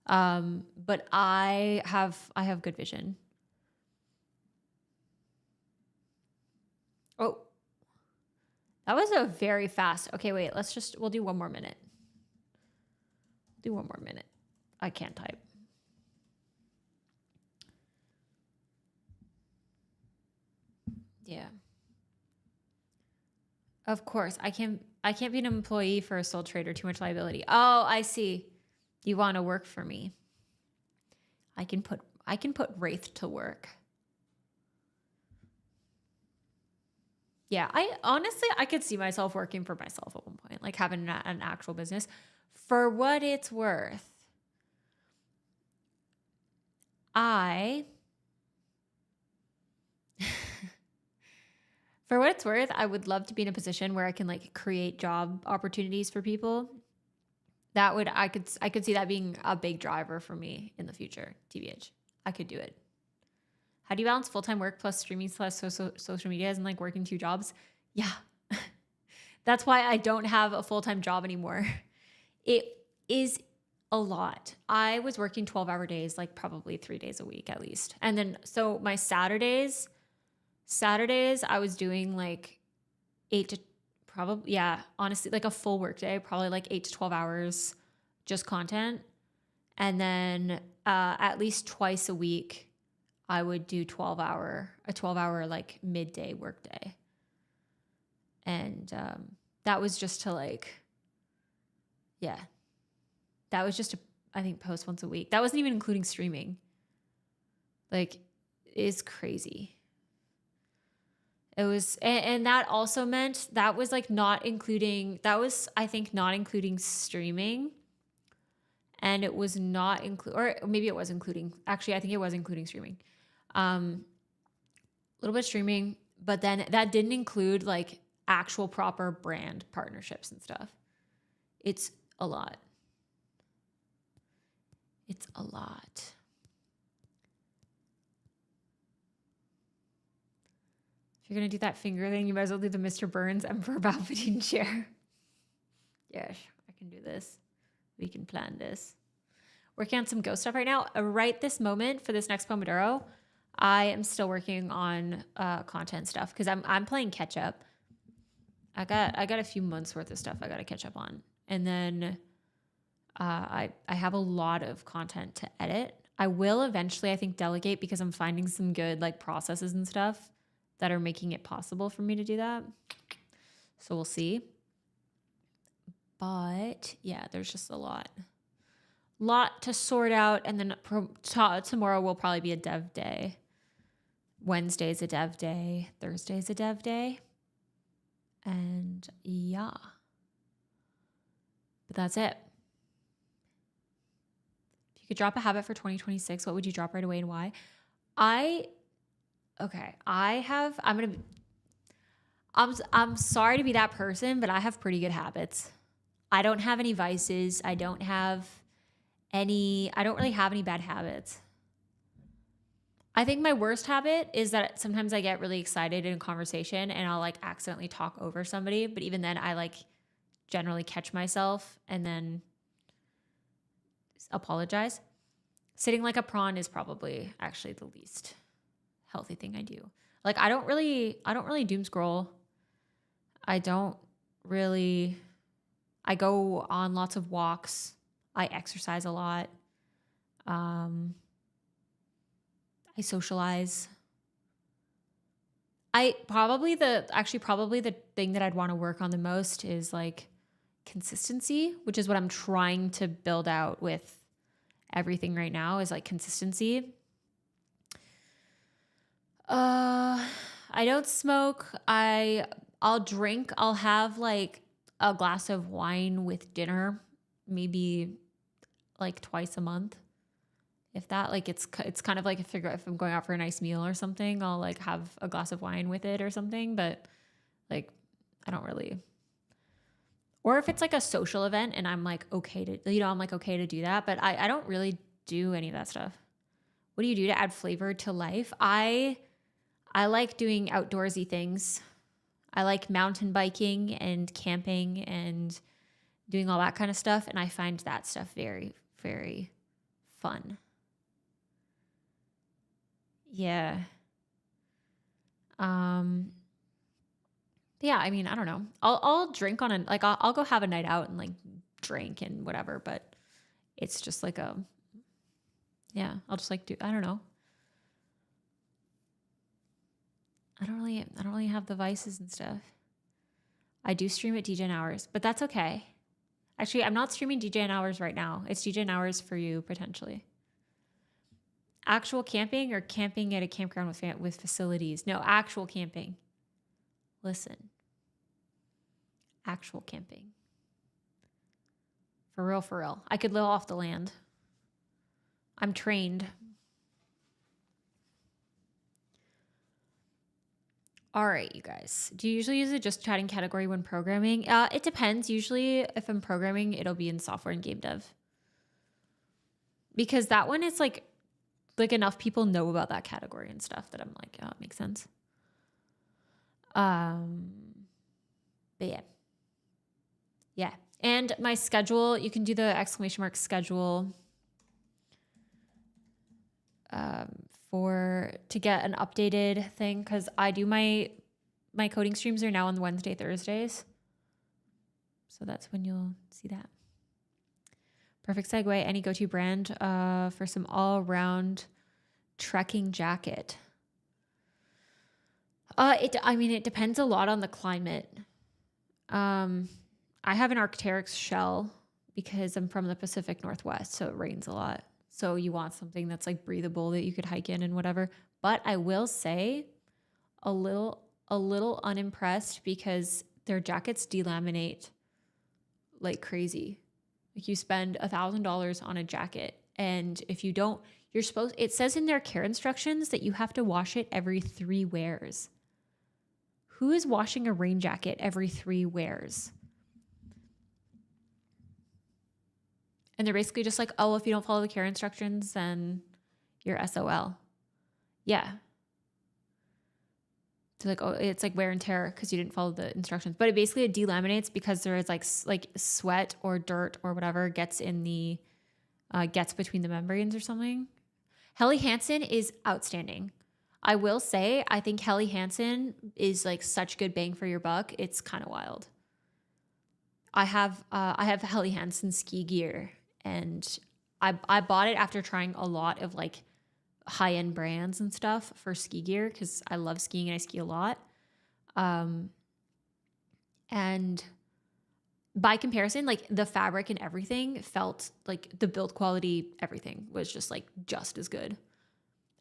But I have good vision. Oh, that was a very fast. Okay, wait, we'll do one more minute. Do one more minute. I can't type. Yeah. Of course, I can't be an employee for a sole trader, too much liability. Oh, I see. You want to work for me. I can put Wraith to work. Yeah, I could see myself working for myself at one point, like having an actual business. For what it's worth, for what it's worth, I would love to be in a position where I can like create job opportunities for people. I could see that being a big driver for me in the future. TBH, I could do it. How do you balance full-time work plus streaming plus social media and like working 2 jobs? Yeah. That's why I don't have a full-time job anymore. It is a lot. I was working 12-hour days, like probably 3 days a week at least. And then, so my Saturdays, I was doing like 8 to probably, yeah, honestly, like a full work day, probably like 8 to 12 hours, just content. And then at least twice a week, I would do a 12-hour like midday work day. And that was just to like, yeah, that was just to, I think, post once a week. That wasn't even including streaming. Like, it's crazy. It was, and that also meant that was like not including, I think, not including streaming. And it was not or maybe it was including, actually, I think it was including streaming. A little bit of streaming, but then that didn't include like actual proper brand partnerships and stuff. It's a lot. It's a lot. If you're going to do that finger thing, you might as well do the Mr. Burns Emperor Palpatine chair. Yes, I can do this. We can plan this. Working on some ghost stuff right now. Right this moment for this next Pomodoro, I am still working on content stuff because I'm playing catch up. I got a few months worth of stuff I got to catch up on, and then I have a lot of content to edit. I will eventually, I think, delegate because I'm finding some good like processes and stuff that are making it possible for me to do that. So we'll see. But yeah, there's just a lot to sort out, and then tomorrow will probably be a dev day. Wednesday's a dev day. Thursday's a dev day. And yeah. But that's it. If you could drop a habit for 2026, what would you drop right away and why? I'm sorry to be that person, but I have pretty good habits. I don't have any vices. I don't really have any bad habits. I think my worst habit is that sometimes I get really excited in a conversation and I'll like accidentally talk over somebody. But even then I like generally catch myself and then apologize. Sitting like a prawn is probably actually the least healthy thing I do. Like I don't really doom scroll. I go on lots of walks. I exercise a lot. I socialize. Probably the thing that I'd want to work on the most is like consistency, which is what I'm trying to build out with everything right now is like consistency. I don't smoke. I'll drink. I'll have like a glass of wine with dinner, maybe like twice a month. If that, like, it's kind of like if I'm going out for a nice meal or something, I'll like have a glass of wine with it or something. But like, I don't really Or if it's like a social event and I'm like, okay to, I'm like, okay to do that. But I don't really do any of that stuff. What do you do to add flavor to life? I like doing outdoorsy things. I like mountain biking and camping and doing all that kind of stuff. And I find that stuff very, very fun. Yeah. Yeah, I mean, I don't know. I'll drink on I'll go have a night out and like drink and whatever, but it's just like I'll just like I don't know. I don't really have the vices and stuff. I do stream at DJ Hours, but that's okay. Actually, I'm not streaming DJ Hours right now. It's DJ Hours for you potentially. Actual camping or camping at a campground with facilities? No, actual camping. Listen. Actual camping. For real, for real. I could live off the land. I'm trained. All right, you guys. Do you usually use a just chatting category when programming? It depends. Usually, if I'm programming, it'll be in software and game dev. Because that one is like enough people know about that category and stuff that I'm like, oh, it makes sense. But yeah. Yeah. And my schedule, you can do the ! schedule to get an updated thing, because I do my coding streams are now on Wednesday, Thursdays. So that's when you'll see that. Perfect segue. Any go-to brand for some all-round trekking jacket? It depends a lot on the climate. I have an Arc'teryx shell because I'm from the Pacific Northwest, so it rains a lot. So you want something that's like breathable that you could hike in and whatever. But I will say a little unimpressed because their jackets delaminate like crazy. Like you spend $1,000 on a jacket, and if you don't, it says in their care instructions that you have to wash it every 3 wears. Who is washing a rain jacket every 3 wears? And they're basically just like, oh, if you don't follow the care instructions, then you're SOL. Yeah. So like, oh, it's like wear and tear because you didn't follow the instructions. But it delaminates because there is like sweat or dirt or whatever gets in the gets between the membranes or something. Helly Hansen is outstanding. I will say, I think Helly Hansen is like such good bang for your buck. It's kind of wild. I have Helly Hansen ski gear, and I bought it after trying a lot of like high-end brands and stuff for ski gear because I love skiing and I ski a lot. And by comparison, like the fabric and everything felt like the build quality, everything was just as good.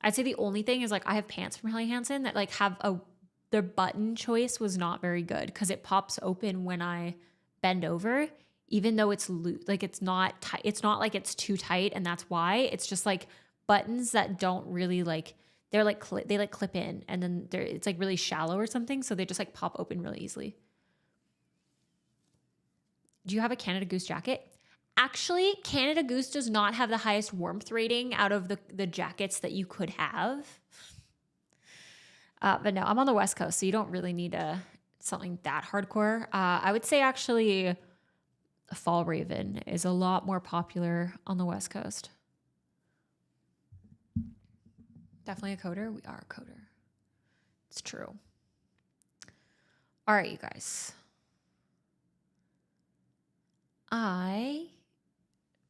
I'd say the only thing is like I have pants from Helly Hansen that like their button choice was not very good because it pops open when I bend over, even though it's loose. Like it's not tight. It's not like it's too tight, and that's why. It's just like buttons that don't really like, they're like they like clip in, and then it's like really shallow or something, so they just like pop open really easily. Do you have a Canada Goose jacket? Actually, Canada Goose does not have the highest warmth rating out of the jackets that you could have. But no, I'm on the West Coast, so you don't really need something that hardcore. I would say actually Fall Raven is a lot more popular on the West Coast. Definitely a coder. We are a coder. It's true. All right, you guys.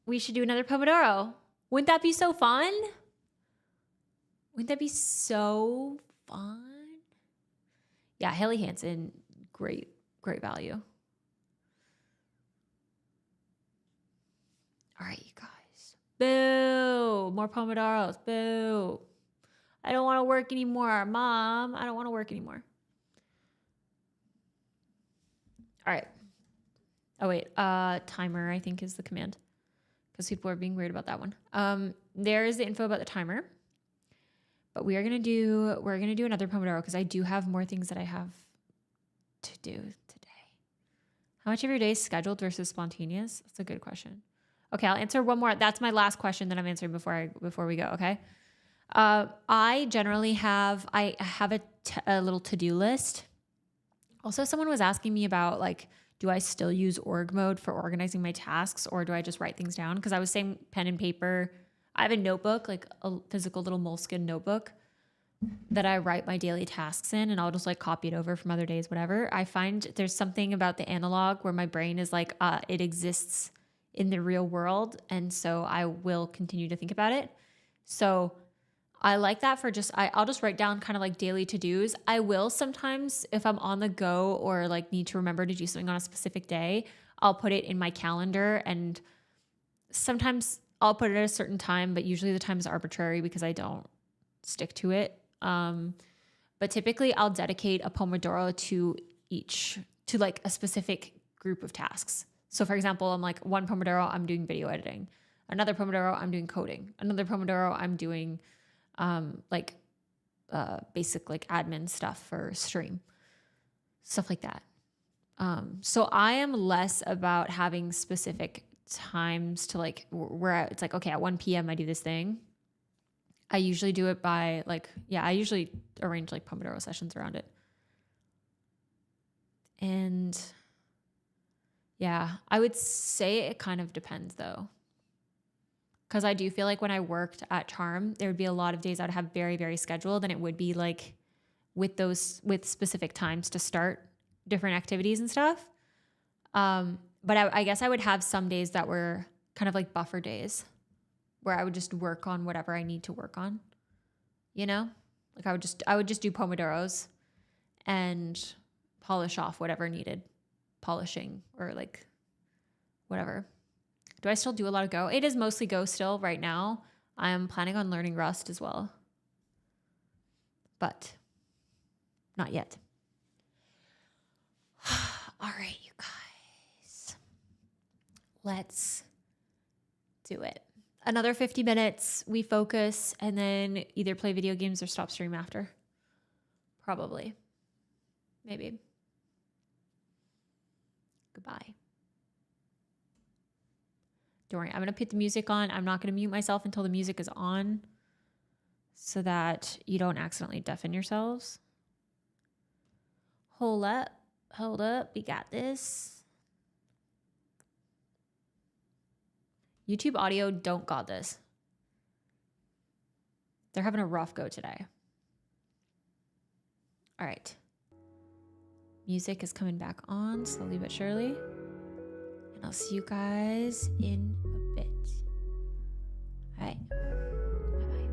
We should do another Pomodoro. Wouldn't that be so fun? Wouldn't that be so fun? Yeah, Helly Hansen, great value. All right, you guys. Boo! More Pomodoros. Boo! I don't want to work anymore, Mom. I don't want to work anymore. All right. Oh, wait. Timer, I think, is the command. Because people are being weird about that one. There's the info about the timer. But we're gonna do another Pomodoro because I do have more things that I have to do today. How much of your day is scheduled versus spontaneous? That's a good question. Okay, I'll answer one more. That's my last question that I'm answering before we go. Okay. I generally have a little to-do list. Also, someone was asking me about like, do I still use org mode for organizing my tasks, or do I just write things down? Because I was saying pen and paper. I have a notebook, like a physical little Moleskine notebook that I write my daily tasks in, and I'll just like copy it over from other days, whatever. I find there's something about the analog where my brain is like, it exists in the real world. And so I will continue to think about it. So I like that for I'll just write down kind of like daily to-dos. I will sometimes, if I'm on the go or like need to remember to do something on a specific day, I'll put it in my calendar, and sometimes I'll put it at a certain time, but usually the time is arbitrary because I don't stick to it. But typically I'll dedicate a Pomodoro to like a specific group of tasks. So for example, I'm like one Pomodoro, I'm doing video editing. Another Pomodoro, I'm doing coding. Another Pomodoro, I'm doing basic like admin stuff for stream, stuff like that. So I am less about having specific times to like where it's like, okay, at 1 p.m. I do this thing. I usually do it by like, I usually arrange like Pomodoro sessions around it. And yeah, I would say it kind of depends though. Because I do feel like when I worked at Charm, there would be a lot of days I would have very, very scheduled, and it would be like with specific times to start different activities and stuff. But I guess I would have some days that were kind of like buffer days where I would just work on whatever I need to work on, you know? Like I would just do Pomodoros and polish off whatever needed polishing or like whatever. Do I still do a lot of Go? It is mostly Go still right now. I am planning on learning Rust as well, but not yet. All right, you guys, let's do it. Another 50 minutes, we focus, and then either play video games or stop stream after. Probably. Maybe. Goodbye. Don't worry, I'm going to put the music on. I'm not going to mute myself until the music is on so that you don't accidentally deafen yourselves. Hold up. We got this. YouTube audio don't got this. They're having a rough go today. All right. Music is coming back on slowly but surely. And I'll see you guys in a bit. All right. Bye-bye.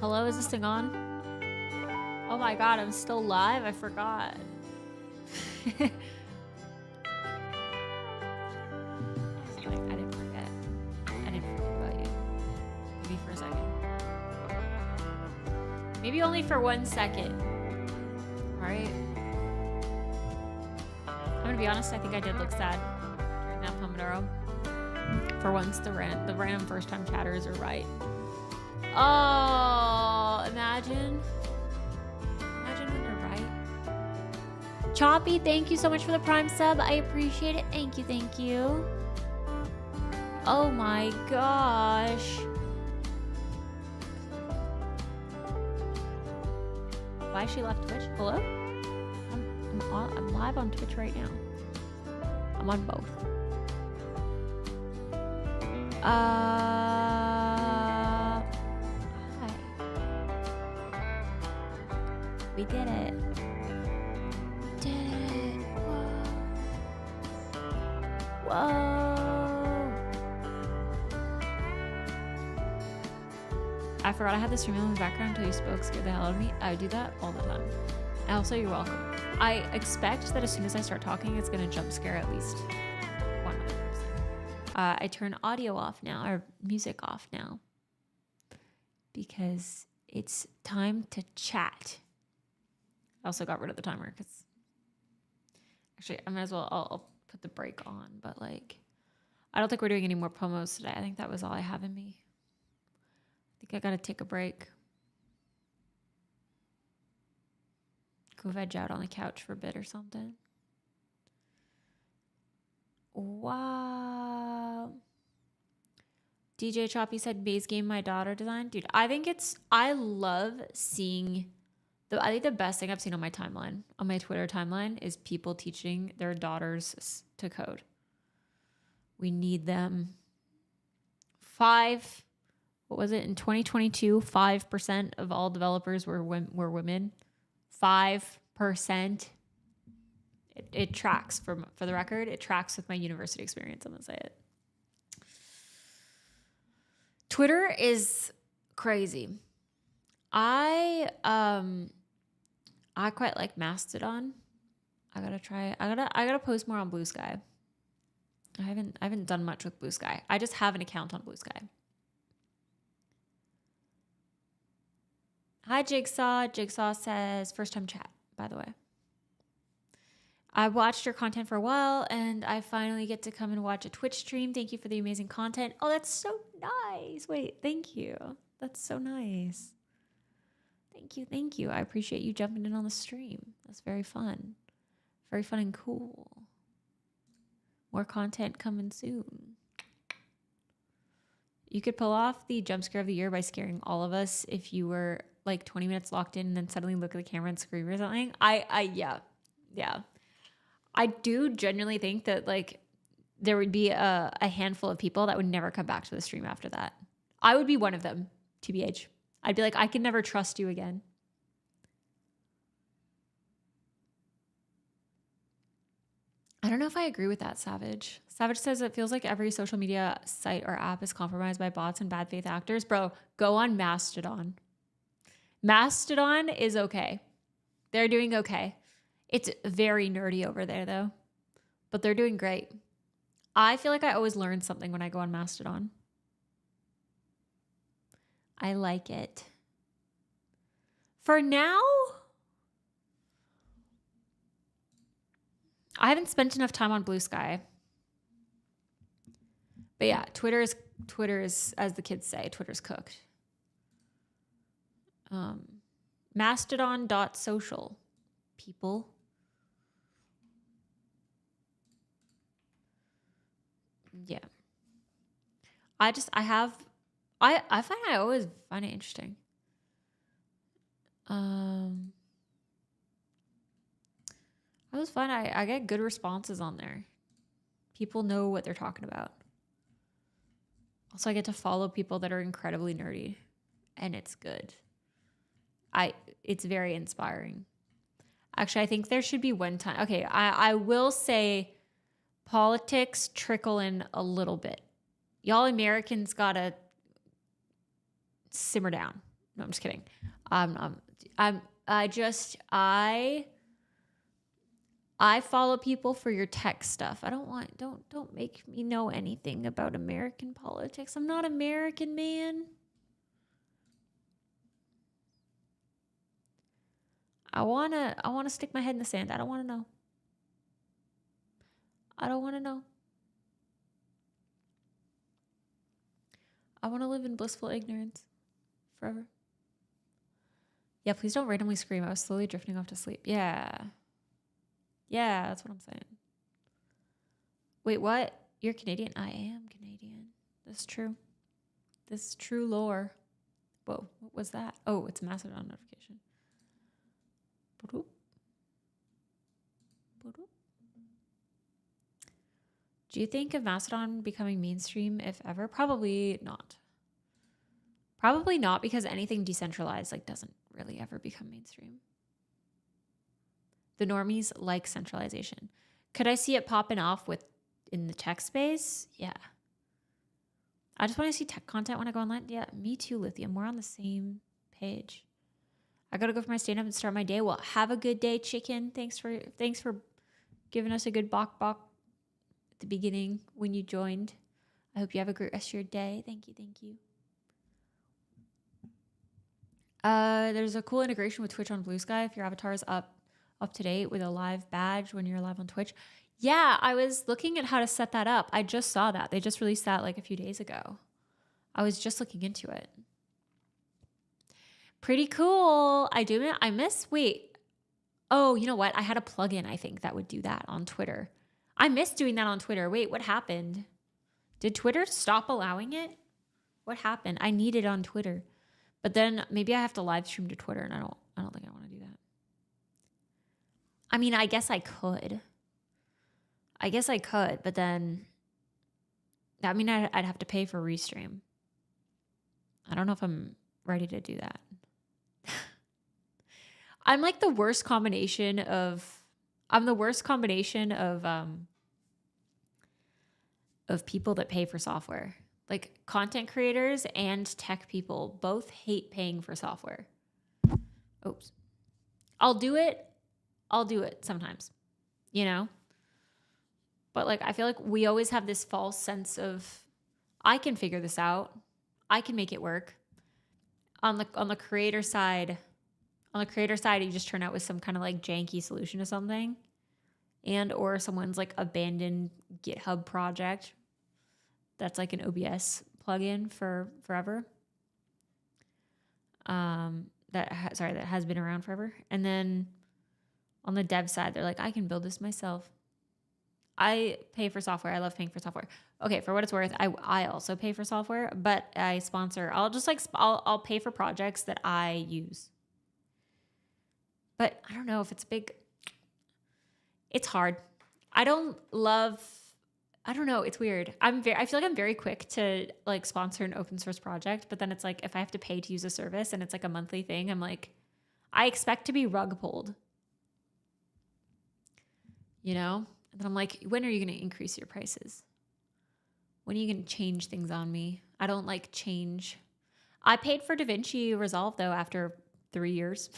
Hello, is this thing on? Oh my god, I'm still live? I forgot. I didn't forget. I didn't forget about you. Maybe for a second. Maybe only for 1 second. Alright. I'm gonna be honest, I think I did look sad during that Pomodoro. For once, the random first time chatters are right. Oh, imagine when they're right. Choppy, thank you so much for the Prime sub. I appreciate it. Thank you, thank you. Oh my gosh. Why she left Twitch? Hello? I'm live on Twitch right now. I'm on both. Hi. We did it. We did it. Whoa. Whoa. I forgot I had the stream on in the background until you spoke. Scared the hell out of me. I do that all the time. Also, you're welcome. I expect that as soon as I start talking, it's going to jump scare at least one other person. I turn audio off now, or music off now, because it's time to chat. I also got rid of the timer because actually I might as well, I'll put the break on, but like, I don't think we're doing any more promos today. I think that was all I have in me. I think I got to take a break. Go veg out on the couch for a bit or something. Wow. DJ Choppy said base game my daughter designed. Dude, I love seeing I think the best thing I've seen on my timeline, on my Twitter timeline, is people teaching their daughters to code. We need them. What was it in 2022? 5% of all developers were women. 5%. It tracks for the record. It tracks with my university experience. I'm gonna say it. Twitter is crazy. I quite like Mastodon. I gotta post more on Blue Sky. I haven't done much with Blue Sky. I just have an account on Blue Sky. Hi, Jigsaw. Jigsaw says, first time chat, by the way. I watched your content for a while, and I finally get to come and watch a Twitch stream. Thank you for the amazing content. Oh, that's so nice. Wait, thank you. That's so nice. Thank you. I appreciate you jumping in on the stream. That's very fun. Very fun and cool. More content coming soon. You could pull off the jump scare of the year by scaring all of us if you were like 20 minutes locked in and then suddenly look at the camera and scream or something. Yeah. I do genuinely think that like there would be a handful of people that would never come back to the stream after that. I would be one of them, TBH. I'd be like, I can never trust you again. I don't know if I agree with that, Savage. Savage says it feels like every social media site or app is compromised by bots and bad faith actors. Bro, go on Mastodon. Mastodon is okay. They're doing okay. It's very nerdy over there, though. But they're doing great. I feel like I always learn something when I go on Mastodon. I like it. For now, I haven't spent enough time on Blue Sky. But yeah, Twitter is, as the kids say, Twitter's cooked. Mastodon.social, people. Yeah. I find I always find it interesting. I always find I get good responses on there. People know what they're talking about. Also, I get to follow people that are incredibly nerdy, and it's good. It's very inspiring. Actually, I think there should be one time. Okay, I will say politics trickle in a little bit. Y'all Americans gotta simmer down.
No, I'm just kidding. I follow people for your tech stuff. I don't make me know anything about American politics. I'm not American, man. I wanna stick my head in the sand. I don't wanna know. I don't wanna know. I wanna live in blissful ignorance forever. Yeah, please don't randomly scream. I was slowly drifting off to sleep. Yeah. Yeah, that's what I'm saying. Wait, what? You're Canadian? I am Canadian. This is true. This is true lore. Whoa, what was that? Oh, it's a Mastodon notification. Boop. Boop. Do you think of Mastodon becoming mainstream, if ever? Probably not. Probably not, because anything decentralized like doesn't really ever become mainstream. The normies like centralization. Could I see it popping off in the tech space? Yeah. I just want to see tech content when I go online. Yeah, me too, Lithium. We're on the same page. I gotta go for my stand-up and start my day. Well, have a good day, chicken. Thanks for giving us a good bok at the beginning when you joined. I hope you have a great rest of your day. Thank you. There's a cool integration with Twitch on Blue Sky if your avatar is up to date with a live badge when you're live on Twitch. Yeah, I was looking at how to set that up. I just saw that. They just released that like a few days ago. I was just looking into it. Pretty cool. Wait. Oh, you know what? I had a plugin, I think, that would do that on Twitter. I missed doing that on Twitter. Wait, what happened? Did Twitter stop allowing it? What happened? I need it on Twitter. But then maybe I have to live stream to Twitter, and I don't think I want to do that. I mean, I guess I could, but then that mean I'd have to pay for Restream. I don't know if I'm ready to do that. I'm like the worst combination of people that pay for software. Like content creators and tech people both hate paying for software. Oops. I'll do it sometimes, you know? But like I feel like we always have this false sense of I can figure this out. I can make it work. On the creator side, you just turn out with some kind of like janky solution to something, and or someone's like abandoned GitHub project that's like an OBS plugin for forever. That has been around forever. And then on the dev side, they're like, I can build this myself. I pay for software. I love paying for software. Okay, for what it's worth, I also pay for software, but I sponsor. I'll pay for projects that I use. But I don't know if it's big. It's hard. I don't know. It's weird. I feel like I'm very quick to like sponsor an open source project, but then it's like if I have to pay to use a service and it's like a monthly thing, I'm like, I expect to be rug pulled. You know? And then I'm like, when are you going to increase your prices? When are you going to change things on me? I don't like change. I paid for DaVinci Resolve though after 3 years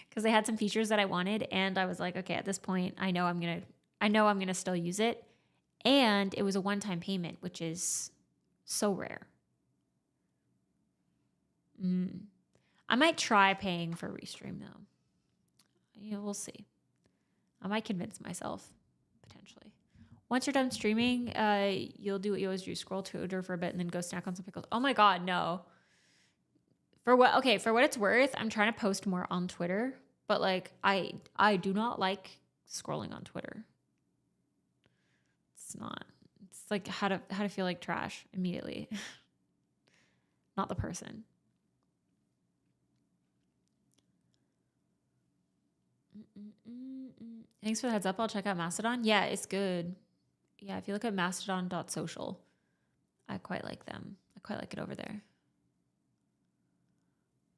because they had some features that I wanted, and I was like, okay, at this point, I know I'm gonna still use it, and it was a one-time payment, which is so rare. I might try paying for Restream though. Yeah, we'll see. I might convince myself, potentially. Once you're done streaming, you'll do what you always do, scroll Twitter for a bit and then go snack on some pickles. Oh my God, no. For what it's worth, I'm trying to post more on Twitter, but like I do not like scrolling on Twitter. It's like how to feel like trash immediately. Not the person. Thanks for the heads up. I'll check out Mastodon. Yeah, it's good. Yeah, if you look at mastodon.social, I quite like them. I quite like it over there.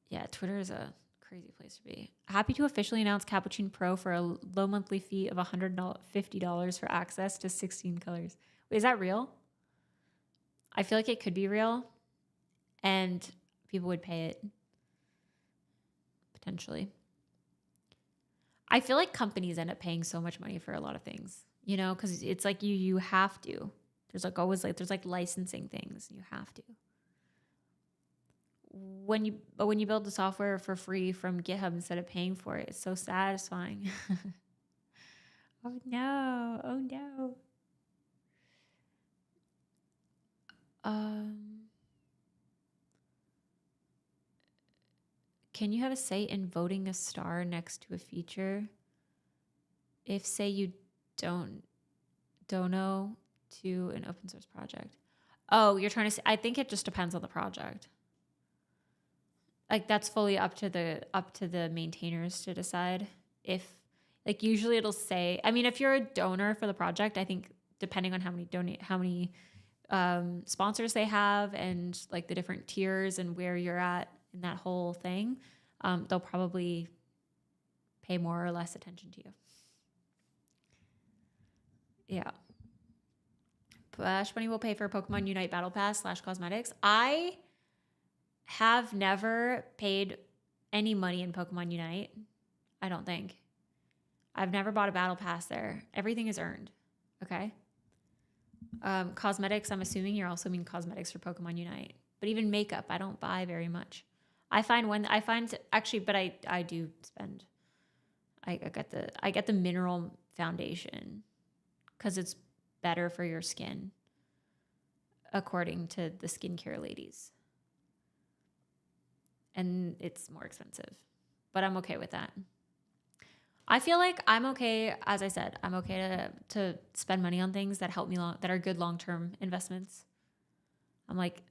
Yeah, Twitter is a crazy place to be. Happy to officially announce Cappuccino Pro for a low monthly fee of $150 for access to 16 colors. Wait, is that real? I feel like it could be real. And
People would pay it potentially. I feel like companies end up paying so much money for a lot of things, you know, because it's like you have to. There's like always like there's like licensing things. You have to. When you build the software for free from GitHub instead of paying for it, it's so satisfying. Oh no! Oh no! Can you have a say in voting a star next to a feature? If say you don't dono to an open source project. Oh, you're trying to say, I think it just depends on the project. Like that's fully up to the maintainers to decide if like usually it'll say, I mean, if you're a donor for the project, I think depending on how many sponsors they have and like the different tiers and where you're at in that whole thing, they'll probably pay more or less attention to you. Yeah. Bash Bunny will pay for Pokemon Unite Battle Pass / cosmetics. I have never paid any money in Pokemon Unite. I don't think. I've never bought a battle pass there. Everything is earned. Okay. Cosmetics, I'm assuming you're also mean cosmetics for Pokemon Unite. But even makeup, I don't buy very much. I do spend. I get the mineral foundation because it's better for your skin, according to the skincare ladies. And it's more expensive, but I'm okay with that. I feel like I'm okay. As I said, I'm okay to spend money on things that help me that are good long-term investments. I'm like,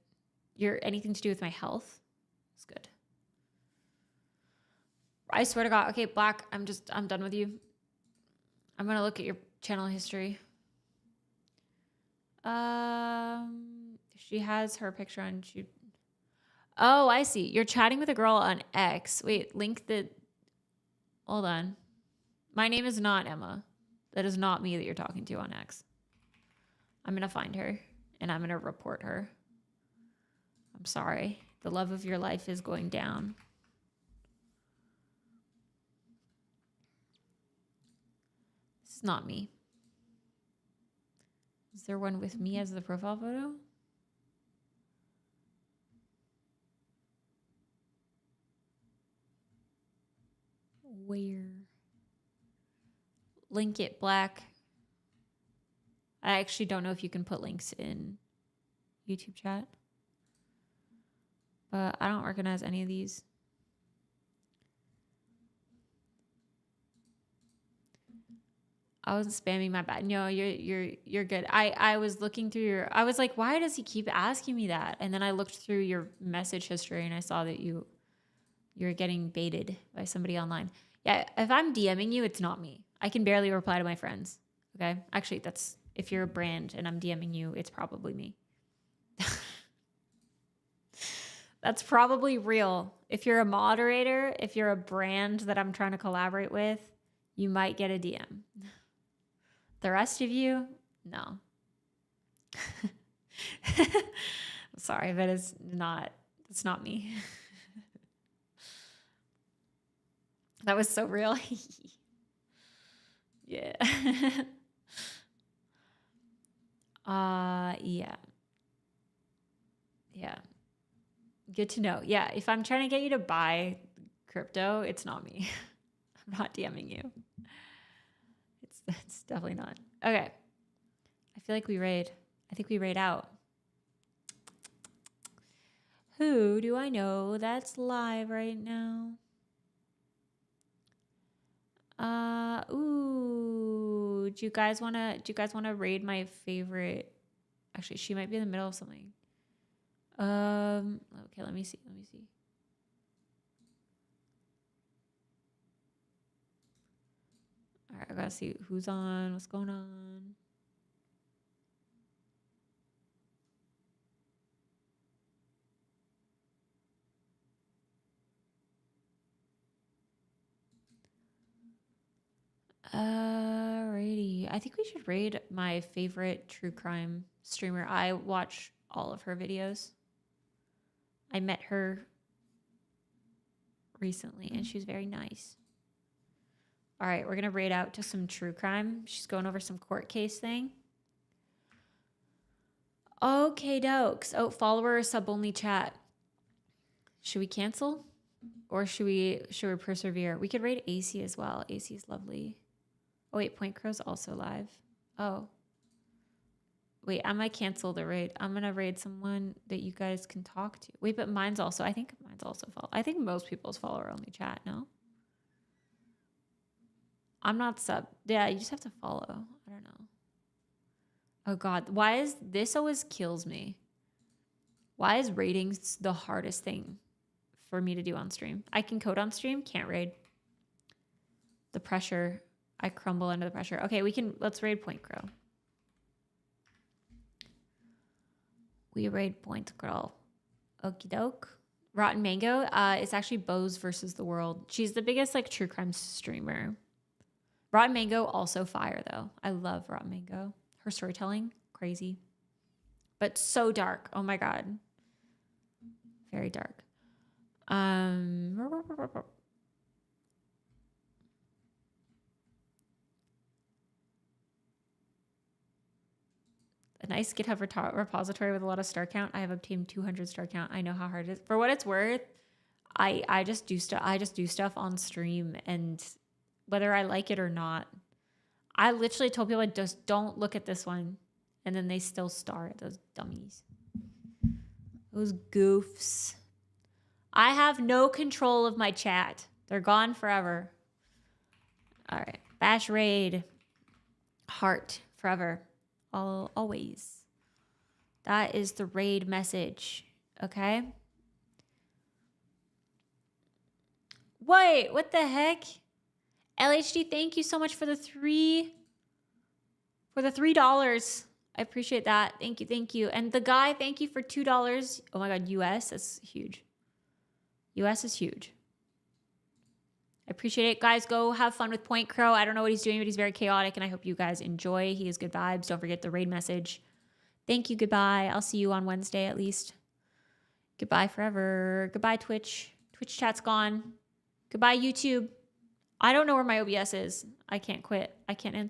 anything to do with my health is good. I swear to God. Okay, Black, I'm done with you. I'm going to look at your channel history. She has her picture on. Oh, I see. You're chatting with a girl on X. Wait, hold on. My name is not Emma. That is not me that you're talking to on X. I'm going to find her and I'm going to report her. I'm sorry. The love of your life is going down. This is not me. Is there one with me as the profile photo? Where? Link it, Black. I actually don't know if you can put links in YouTube chat. But I don't recognize any of these. I wasn't spamming my bad. No, you're good. I was looking through I was like, why does he keep asking me that? And then I looked through your message history and I saw that you're getting baited by somebody online. Yeah, if I'm DMing you, it's not me. I can barely reply to my friends. Okay? Actually, if you're a brand and I'm DMing you, it's probably me. That's probably real. If you're a moderator, if you're a brand that I'm trying to collaborate with, you might get a DM. The rest of you, no. Sorry, but it's not me. That was so real. Yeah. Yeah. Yeah. Good to know. Yeah, if I'm trying to get you to buy crypto, it's not me. I'm not DMing you. It's definitely not. Okay. I feel like I think we raid out. Who do I know that's live right now? Do you guys wanna raid my favorite? Actually, she might be in the middle of something. Okay, let me see. All right, I gotta see who's on, what's going on. Alrighty. I think we should raid my favorite true crime streamer. I watch all of her videos. I met her recently, and she was very nice. All right, we're going to raid out to some true crime. She's going over some court case thing. Okay, dokes. Oh, follower or sub only chat. Should we cancel? Or should we persevere? We could raid AC as well. AC is lovely. Oh wait, Point Crow's also live. Oh. Wait, I might cancel the raid. I'm gonna raid someone that you guys can talk to. Wait, but I think mine's also follow. I think most people's follower only chat, no? I'm not sub. Yeah, you just have to follow. I don't know. Oh God, why is this always kills me? Why is ratings the hardest thing for me to do on stream? I can code on stream, can't raid. The pressure, I crumble under the pressure. Okay, let's raid Point Crow. We raid Point Crow. Okie doke. Rotten Mango, it's actually Bose versus the World. She's the biggest like true crime streamer. Rotten Mango, also fire though. I love Rotten Mango. Her storytelling, crazy. But so dark. Oh my God. Very dark. A nice GitHub repository with a lot of star count. I have obtained 200 star count. I know how hard it is. For what it's worth, I just do stuff. I just do stuff on stream, and whether I like it or not, I literally told people I just don't look at this one, and then they still star it. Those dummies. Those goofs. I have no control of my chat. They're gone forever. All right. Bash raid. Heart forever. Always. That is the raid message. Okay. Wait, what the heck? LHD, thank you so much for the $3. I appreciate that. Thank you. And the guy, thank you for $2. Oh my God, US, that's huge. US is huge. I appreciate it. Guys, go have fun with Point Crow. I don't know what he's doing, but he's very chaotic, and I hope you guys enjoy. He has good vibes. Don't forget the raid message. Thank you. Goodbye. I'll see you on Wednesday at least. Goodbye forever. Goodbye, Twitch. Twitch chat's gone. Goodbye, YouTube. I don't know where my OBS is. I can't quit. I can't